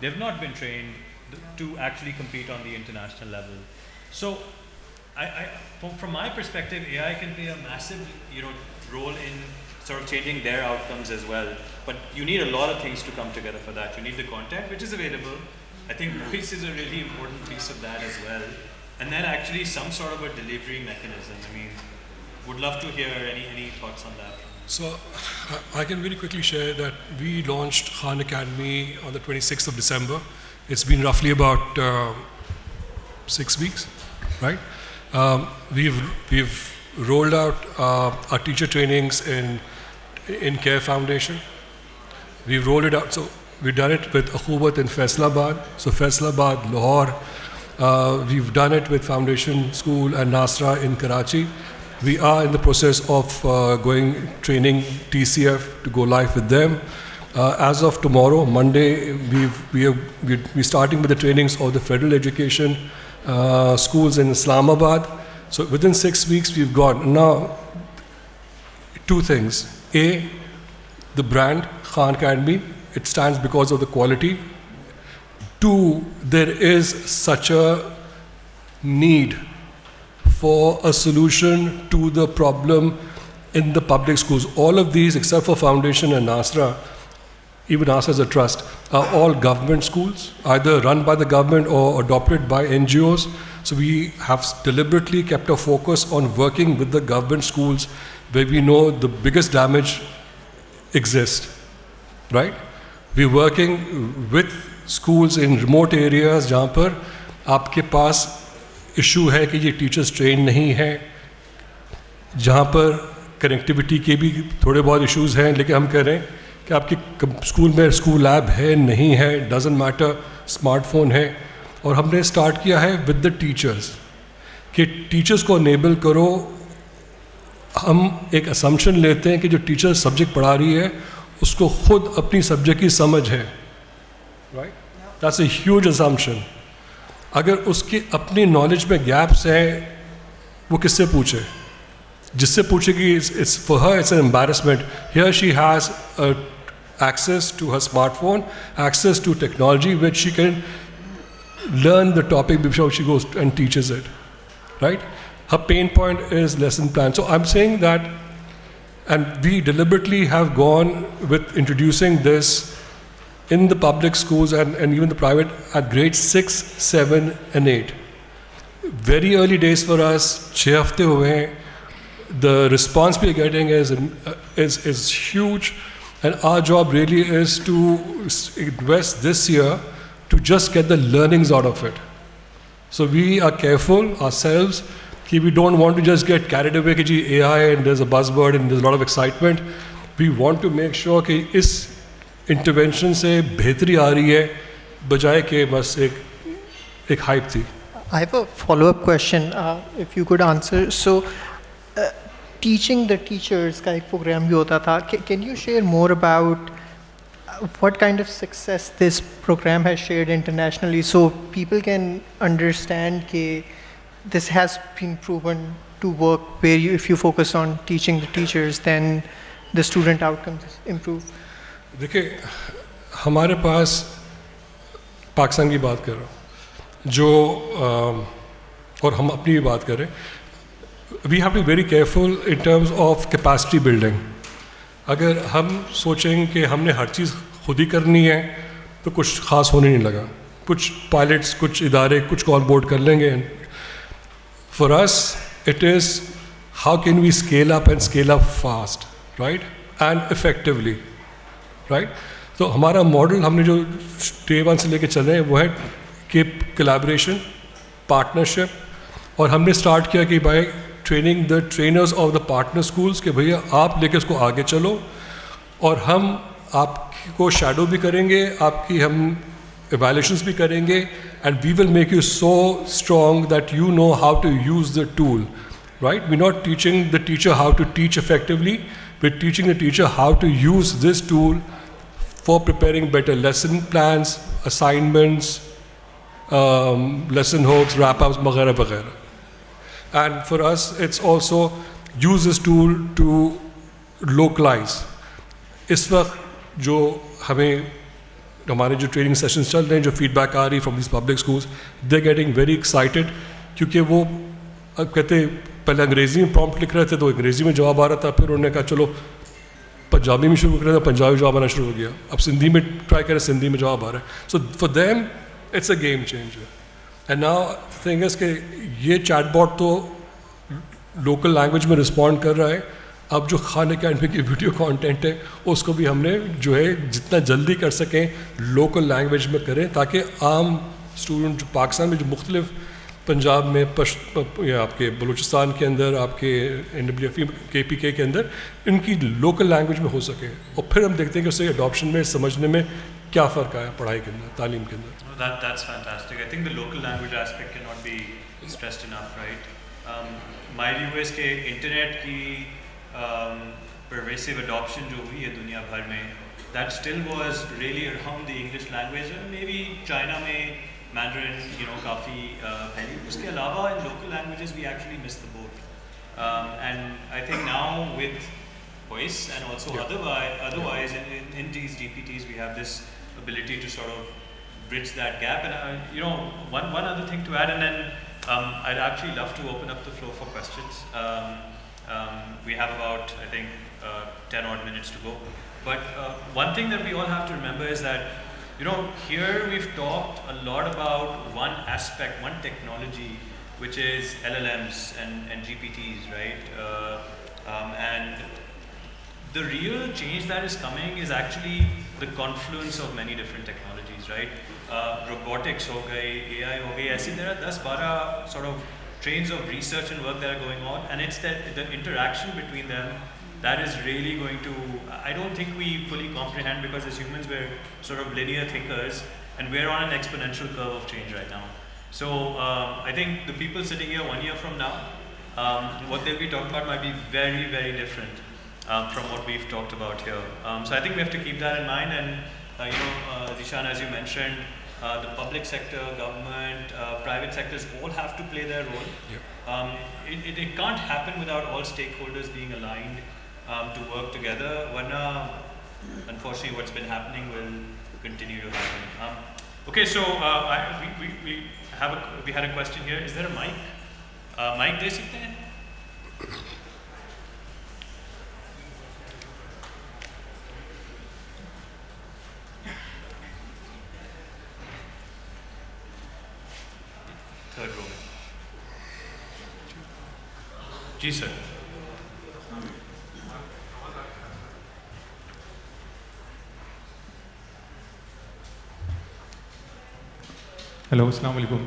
they've not been trained to actually compete on the international level. So from my perspective, AI can play a massive, you know, role in sort of changing their outcomes as well. But you need a lot of things to come together for that. You need the content, which is available. I think voice is a really important piece of that as well. And then actually some sort of a delivery mechanism. I mean, would love to hear any thoughts on that. So I can very quickly share that we launched Khan Academy on the 26th of December. It's been roughly about 6 weeks, right? We've rolled out our teacher trainings in CARE Foundation. We've rolled it out, so we've done it with Akhuwat in Faisalabad, so Faisalabad, Lahore. We've done it with Foundation School and Nasra in Karachi. We are in the process of training TCF to go live with them. As of tomorrow, Monday, we're starting with the trainings of the federal education schools in Islamabad. So within 6 weeks, we've got now 2 things. A, the brand, Khan Academy, it stands because of the quality. 2, there is such a need for a solution to the problem in the public schools. All of these, except for Foundation and Nasra, even Nasra as a trust, are all government schools, either run by the government or adopted by NGOs. So we have deliberately kept a focus on working with the government schools where we know the biggest damage exists, right? We're working with schools in remote areas जहाँ पर आपके पास issue है कि ये teachers trained नहीं हैं, जहाँ पर connectivity के भी थोड़े बहुत issues हैं, लेकिन हम कह रहे हैं कि आपके स्कूल में स्कूल लैब है नहीं है, doesn't matter, स्मार्टफोन है. और हमने स्टार्ट किया है विद द टीचर्स कि टीचर्स को अनेबल करो. हम एक असम्पशन लेते हैं कि जो टीचर सब्जेक्ट पढ़ा रही है उसको खुद अपनी सब्जेक्ट की समझ है, right? That's a huge assumption. अगर उसकी अपनी नॉलेज में गैप्स हैं, वो किससे पूछे? जिससे पूछे कि it's for her it's an embarrassment. Here she has access to her smartphone, access to technology, which she can learn the topic before she goes and teaches it, right? Her pain point is lesson plan. So I'm saying that, and we deliberately have gone with introducing this in the public schools and even the private at grades 6, 7 and 8. Very early days for us, 6 hafte hue hain. The response we are getting is huge, and our job really is to invest this year to just get the learnings out of it. So we are careful ourselves. We don't want to just get carried away कि जी AI and there's a buzzword and there's a lot of excitement. We want to make sure कि इस intervention से बेहतरी आ रही है बजाय के बस एक hype थी. I have a follow-up question, if you could answer. So, teaching the teachers का एक program भी होता था. Can you share more about what kind of success this program has shared internationally, so people can understand that this has been proven to work, where if you focus on teaching the teachers, then the student outcomes improve? देखिए, हमारे पास पाकिस्तान की बात कर रहा हूँ, जो और हम अपनी भी बात करें, we have to be very careful in terms of capacity building. अगर हम सोचें कि हमने हर चीज़ खुद ही करनी है तो कुछ ख़ास होने नहीं लगा. कुछ पायलट्स, कुछ इदारे, कुछ को ऑन बोर्ड कर लेंगे. For us, it is how can we scale up and scale up fast, right? And effectively, right? तो हमारा मॉडल हमने जो day one से लेके चल रहे हैं वो है कि collaboration, partnership, और हमने स्टार्ट किया कि भाई training the trainers of the partner schools कि भैया आप लेके उसको आगे चलो और हम आपको शैडो भी करेंगे, आपकी हम evaluations भी करेंगे, and we will make you so strong that you know how to use the tool, right? We're not teaching the teacher how to teach effectively, we're teaching the teacher how to use this tool for preparing better lesson plans, assignments, lesson hooks, wrap-ups, वगैरह वगैरह. And for us, it's also use this tool to localize. इस वक्त जो हमें हमारे जो training sessions चल रहे हैं, जो फीडबैक आ रही from this public schools, they getting very excited, क्योंकि वो अब कहते पहले अंग्रेज़ी में प्रॉम्प्ट लिख रहे थे तो अंग्रेज़ी में जवाब आ रहा था, फिर उन्होंने कहा चलो पंजाबी में शुरू कर रहे थे, पंजाबी जवाब आना शुरू हो गया, अब सिंधी में ट्राई करें, सिंधी में जवाब आ रहा है. So for them it's a game changer. And now thing is कि ये चैटबॉट तो लोकल लैंग्वेज में रिस्पॉन्ड कर रहा है, अब जो खान अकेडमी की वीडियो कंटेंट है उसको भी हमने जो है जितना जल्दी कर सकें लोकल लैंग्वेज में करें, ताकि आम स्टूडेंट जो पाकिस्तान में जो मुख्तलिफ पंजाब में या आपके बलूचिस्तान के अंदर, आपके NWFE KPK के अंदर इनकी लोकल लैंग्वेज में हो सके, और फिर हम देखते हैं कि उससे अडॉप्शन में, समझने में क्या फ़र्क आया पढ़ाई के अंदर, तालीम के अंदर. That's fantastic. I think the local language aspect cannot be stressed enough, right? My view is कि इंटरनेट की pervasive adoption जो हुई है दुनिया भर में, that still was really around the English language, and maybe China में Mandarin, काफ़ी पहले. उसके अलावा in local languages we actually missed the boat. And I think now with voice and also otherwise in these GPTs we have this ability to sort of bridge that gap. And one other thing to add, and then I'd actually love to open up the floor for questions. We have about, I think, 10 odd minutes to go. But one thing that we all have to remember is that, here we've talked a lot about one aspect, one technology, which is LLMs and GPTs, right? And the real change that is coming is actually the confluence of many different technologies, right? Robotics ho gayi, AI ho gayi, aise there are 10-12 sort of trains of research and work that are going on, and it's the interaction between them that is really going to, I don't think we fully comprehend, because as humans we're sort of linear thinkers and we're on an exponential curve of change right now. So I think the people sitting here 1 year from now, what they'll be talking about might be very, very different from what we've talked about here. So I think we have to keep that in mind, and Zishan, as you mentioned, the public sector, government, private sectors all have to play their role. Yep. It can't happen without all stakeholders being aligned to work together. Unfortunately, what's been happening will continue to happen. Okay, so we had a question here. Is there a mic? Mic दे सकते हैं? Third row. जी sir. Hello अस्सलाम वालेकुम।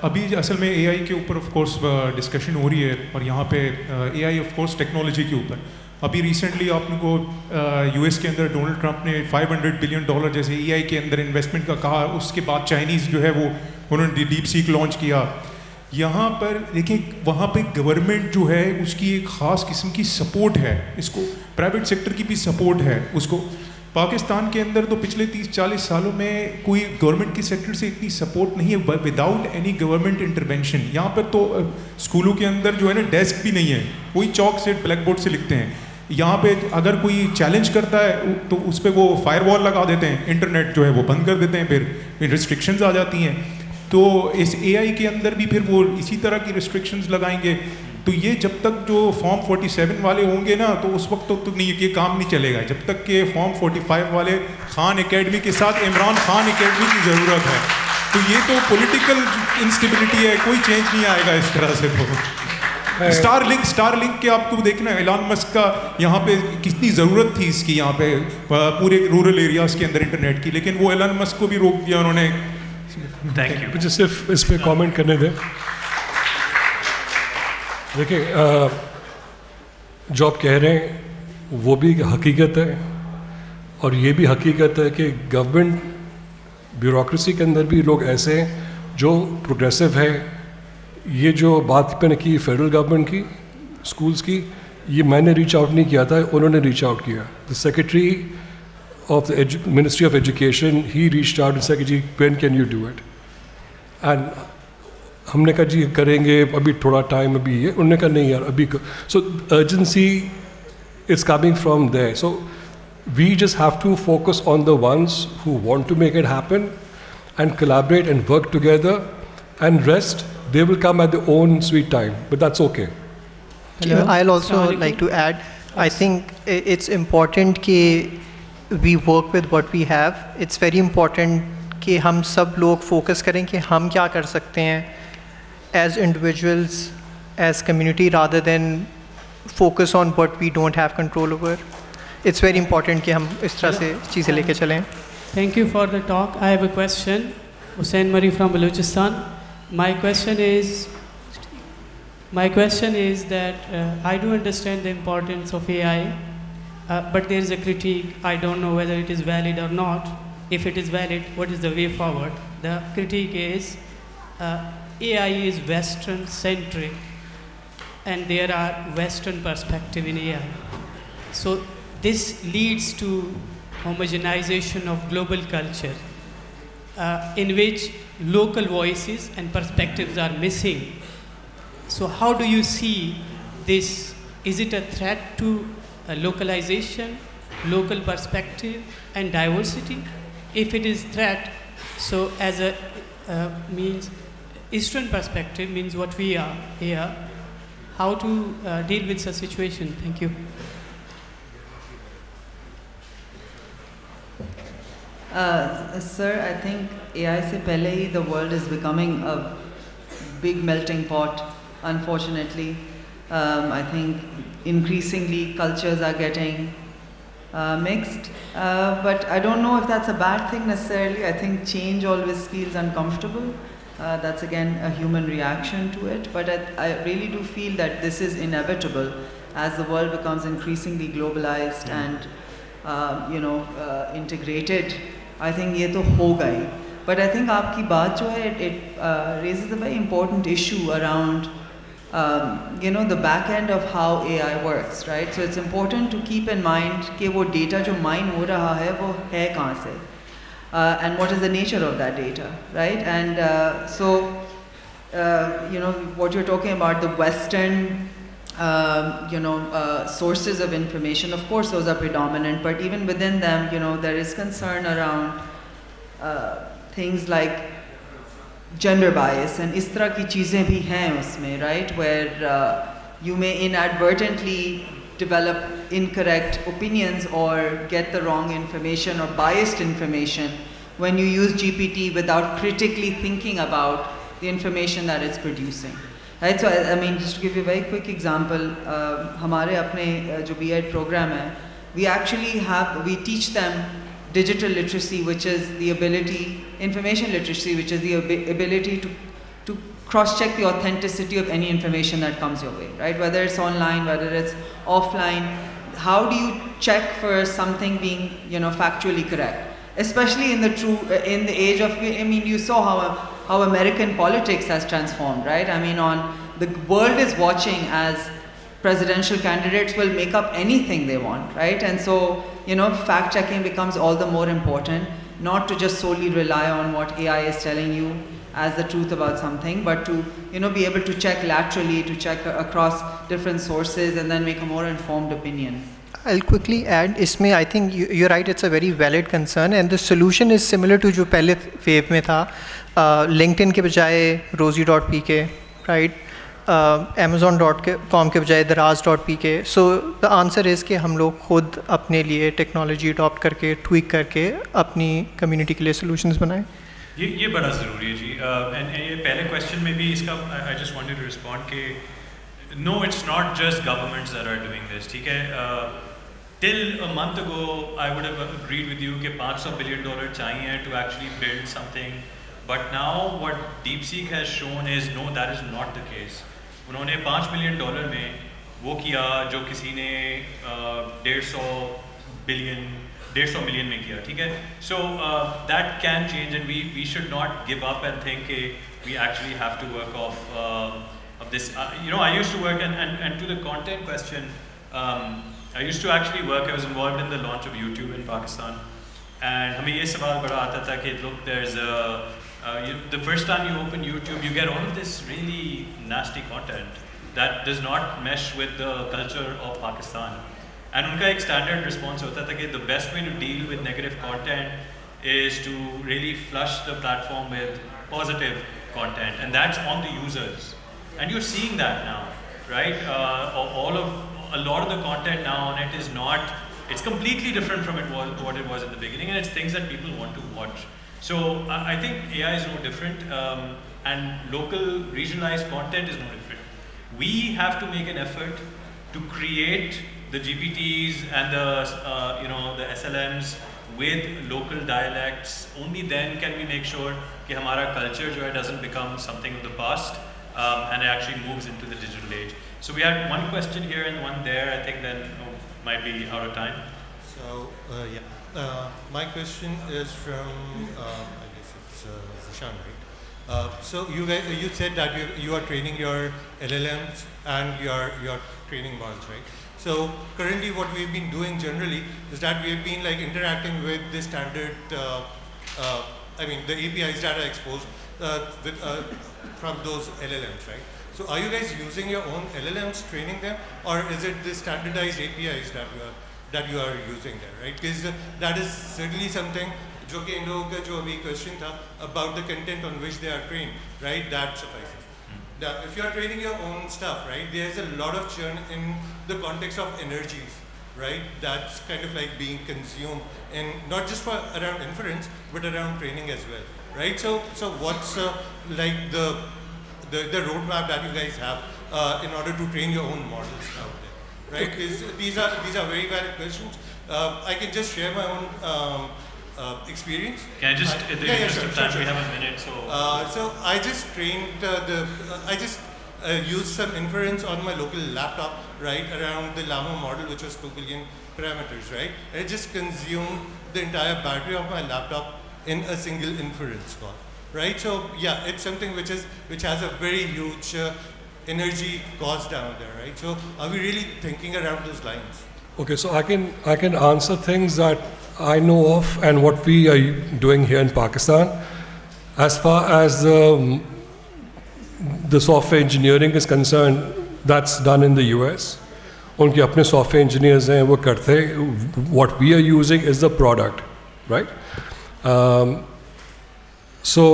अभी असल में AI के ऊपर of course discussion हो रही है, और यहाँ पे एआई ऑफ कोर्स टेक्नोलॉजी के ऊपर अभी रिसेंटली आपने को यूएस के अंदर डोनाल्ड ट्रंप ने $500 बिलियन जैसे एआई के अंदर इन्वेस्टमेंट का कहा। उसके बाद चाइनीज़ जो है वो उन्होंने डीप सीक लॉन्च किया। यहाँ पर देखिए वहाँ पे गवर्नमेंट जो है उसकी एक ख़ास किस्म की सपोर्ट है, इसको प्राइवेट सेक्टर की भी सपोर्ट है उसको। पाकिस्तान के अंदर तो पिछले 30-40 सालों में कोई गवर्नमेंट की सेक्टर से इतनी सपोर्ट नहीं है विदाउट एनी गवर्नमेंट इंटरवेंशन। यहाँ पर तो स्कूलों के अंदर जो है ना डेस्क भी नहीं है, वही चौक से ब्लैक बोर्ड से लिखते हैं। यहाँ पे अगर कोई चैलेंज करता है तो उस पर वो फायरवॉल लगा देते हैं, इंटरनेट जो है वो बंद कर देते हैं, फिर रिस्ट्रिक्शंस आ जाती हैं। तो इस एआई के अंदर भी फिर वो इसी तरह की रिस्ट्रिक्शंस लगाएंगे। तो ये जब तक जो फॉर्म 47 वाले होंगे ना तो उस वक्त तो नहीं, ये काम नहीं चलेगा जब तक कि फॉर्म 45 वाले खान एकेडमी के साथ इमरान खान एकेडमी की ज़रूरत है। तो ये तो पॉलिटिकल इंस्टेबिलिटी है, कोई चेंज नहीं आएगा इस तरह से। तो स्टारलिंक के आपको देखना है, एलन मस्क का यहाँ पे कितनी ज़रूरत थी इसकी, यहाँ पे पूरे रूरल एरियाज़ के अंदर इंटरनेट की, लेकिन वो एलन मस्क को भी रोक दिया उन्होंने। Thank you. मुझे सिर्फ इस पर कमेंट करने दें। देखिए जो आप कह रहे हैं वो भी हकीकत है, और ये भी हकीकत है कि गवर्नमेंट ब्यूरोक्रेसी के अंदर भी लोग ऐसे हैं जो प्रोग्रेसिव है। ये जो बात मैंने की फेडरल गवर्नमेंट की स्कूल्स की, ये मैंने रीच आउट नहीं किया था, उन्होंने रीच आउट किया। The secretary of the ministry of education he reached out and said ji when can you do it, and हमने कहा जी करेंगे, अभी थोड़ा टाइम अभी है। उन्होंने कहा नहीं यार अभी। So urgency is coming from there. So we just have to focus on the ones who want to make it happen and collaborate and work together, and rest they will come at their own sweet time, but that's okay. Hello. I'll also like to add, I think it's important कि we work with what we have. It's very important कि हम सब लोग focus करें कि हम क्या कर सकते हैं as individuals, as community, rather than focus on what we don't have control over. It's very important कि हम इस तरह से चीज़ें लेके चलें. Thank you for the talk. I have a question. Hussain Mari from Balochistan. My question is that I do understand the importance of AI, but there is a critique. I don't know whether it is valid or not. If it is valid, what is the way forward? The critique is AI is Western centric, and there are Western perspective in AI. So this leads to homogenization of global culture, in which local voices and perspectives are missing. So how do you see this? Is it a threat to localization, local perspective and diversity? If it is threat, so as a means Eastern perspective means what we are here, how to deal with such situation? Thank you. Sir, I think AI se pehle hi the world is becoming a big melting pot, unfortunately. I think increasingly cultures are getting mixed, but I don't know if that's a bad thing necessarily. I think change always feels uncomfortable. That's again a human reaction to it, but I really do feel that this is inevitable as the world becomes increasingly globalized and integrated. I think ये तो होगा ही, but I think आपकी बात जो है it raises a very important issue around you know, the back end of how AI works, right? So it's important to keep in mind कि वो data जो mine हो रहा है वो है कहाँ से, and what is the nature of that data, right? And you know, what you're talking about, the Western, you know, sources of information, of course those are predominant, but even within them, you know, there is concern around things like gender bias and is tarah ki cheezein bhi hain usme, right, where you may inadvertently develop incorrect opinions or get the wrong information or biased information when you use GPT without critically thinking about the information that it's producing. Right, so I mean, just to give you a very quick example, हमारे अपने जो B.Ed program है, we teach them digital literacy, which is the ability, information literacy, which is the ability to cross-check the authenticity of any information that comes your way, right? Whether it's online, whether it's offline, how do you check for something being, you know, factually correct? Especially in the age of, I mean, you saw how American politics has transformed, right? I mean, the world is watching as presidential candidates will make up anything they want, right? And so, you know, fact checking becomes all the more important, not to just solely rely on what AI is telling you as the truth about something, but to, you know, be able to check laterally, to check across different sources and then make a more informed opinion. I'll quickly add, इसमें I think you're right, it's a very valid concern, and the solution is similar to जो पहले wave में था, LinkedIn के बजाय Rosie.pk, right? Amazon.com के बजाय Daraz.pk. So the answer is कि हम लोग खुद अपने लिए टेक्नोलॉजी अडॉप्ट करके, ट्वीक करके अपनी कम्युनिटी के लिए सॉल्यूशंस बनाएं. ये बड़ा ज़रूरी है जी. And ये पहले क्वेश्चन में भी इसका I just wanted to respond कि no, it's not just governments that are doing this. ठीक है. Till a month ago, I would have agreed with you कि $500 billion चाहिए to actually build something. But now what DeepSeek has shown is no, that is not the case. उन्होंने $5 million में वो किया जो किसी ने 150 million में किया, ठीक है? So that can change, and we should not give up and think we actually have to work off of this. You know, I used to work, and to the content question, I used to actually work, I was involved in the launch of YouTube in Pakistan, and हमें ये सवाल बड़ा आता था कि look, there's the first time you open YouTube, you get all of this really nasty content that does not mesh with the culture of Pakistan. And उनका एक standard response होता था कि the best way to deal with negative content is to really flush the platform with positive content, and that's on the users. And you're seeing that now, right? A lot of the content now on it is not, it's completely different from what it was in the beginning, and it's things that people want to watch. So I think AI is no different, and local regionalized content is no different. We have to make an effort to create the GPTs and the the SLMs with local dialects. Only then can we make sure that our culture doesn't become something of the past, and it actually moves into the digital age. So we had one question here and one there. I think then might be out of time. So my question is from I guess it's Zishan, right? So you said that you are training your LLMs and your training models, right? So currently what we've been doing generally is that we've been like interacting with the standard, I mean the APIs that are exposed from those LLMs, right? So are you guys using your own LLMs, training them, or is it the standardized APIs that you are using there, right? Because that is certainly something जो कि इन लोगों का जो अभी question था about the content on which they are trained, right? That suffices. Now, if you are training your own stuff, right, there's a lot of churn in the context of energies, right? That's kind of like being consumed, and not just for around inference, but around training as well, right? So what's like the roadmap that you guys have in order to train your own models out there, right? Because these are very valid questions. I can just share my own experience. Can I just, in the interest of time, we have a minute, so. So I just trained I just used some inference on my local laptop, right, around the Llama model, which was 2 billion parameters, right? And it just consumed the entire battery of my laptop in a single inference call, right? So yeah, it's something which has a very huge energy cost down there, right? So are we really thinking around those lines? Okay, so I can answer things that I know of and what we are doing here in Pakistan. As far as the software engineering is concerned, that's done in the US. उनके अपने software engineers हैं, वो करते हैं. What we are using is the product, right? So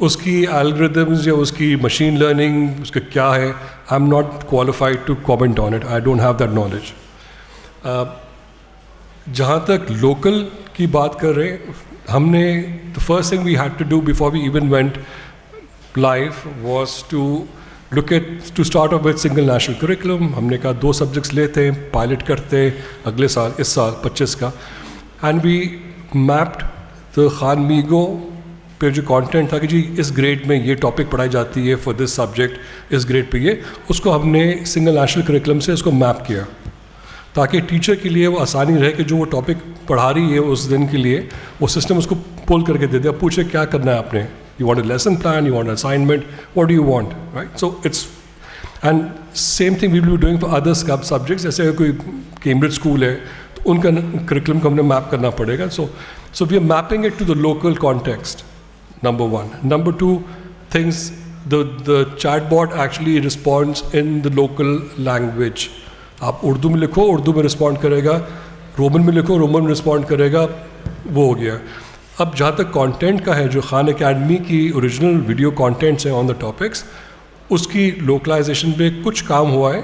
उसकी algorithms या उसकी machine learning उसका क्या है? I'm not qualified to comment on it. I don't have that knowledge. जहाँ तक local की बात कर रहे हैं, हमने the first thing we had to do before we even went live was to start off with single national curriculum. हमने कहा 2 subjects लेते हैं, pilot करते हैं अगले साल, इस साल 25 का, and we mapped the Khan Migo पे जो कंटेंट था कि जी इस ग्रेड में ये टॉपिक पढ़ाई जाती है फॉर दिस सब्जेक्ट, इस ग्रेड पे ये, उसको हमने सिंगल नेशनल करिकुलम से इसको मैप किया ताकि टीचर के लिए वो आसानी रहे कि जो वो टॉपिक पढ़ा रही है उस दिन के लिए वो सिस्टम उसको पुल करके दे दे. अब पूछे क्या करना है आपने, you want a lesson plan, you want assignment, what do you want, right? So it's and same thing we will be doing for other subjects. जैसे कोई कैम्ब्रिज स्कूल है तो उनका करिकुलम को हमने मैप करना पड़ेगा. So we are mapping it to the local context. Number 1. Number 2, things the chatbot actually responds in the local language. आप उर्दू में लिखो, उर्दू में रिस्पॉन्ड करेगा, रोमन में लिखो, रोमन में रिस्पॉन्ड करेगा, वो हो गया. अब जहाँ तक कंटेंट का है, जो खान एकेडमी की ओरिजिनल वीडियो कंटेंट्स हैं ऑन द टॉपिक्स, उसकी लोकलाइजेशन पे कुछ काम हुआ है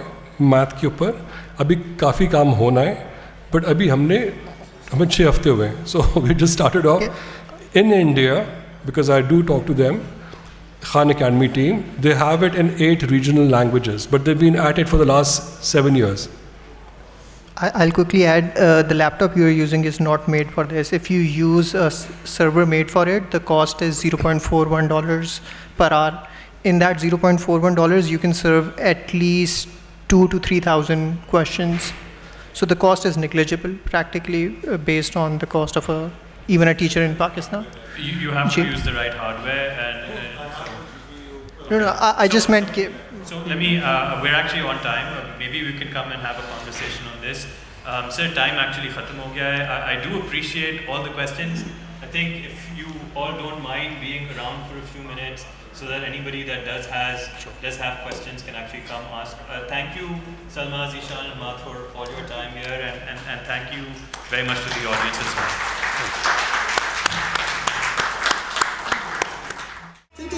मैथ के ऊपर, अभी काफ़ी काम होना है, बट अभी हमें 6 हफ्ते हुए हैं. So we just started off in India. Because I do talk to them, Khan Academy team, they have it in 8 regional languages, but they've been at it for the last 7 years. I'll quickly add, the laptop you're using is not made for this. If you use a server made for it, the cost is $0.41 per hour. In that $0.41, you can serve at least 2,000 to 3,000 questions. So the cost is negligible, practically based on the cost of even a teacher in Pakistan. You have to use the right hardware and... No, I just meant... So let me, we're actually on time. Maybe we can come and have a conversation on this. Sir, time actually khatam ho gaya hai. I do appreciate all the questions. I think if you all don't mind being around for a few minutes so that anybody that does have questions can actually come ask. Thank you, Salma, Zishan, and Maat, for all your time here, and thank you very much to the audience as well. Din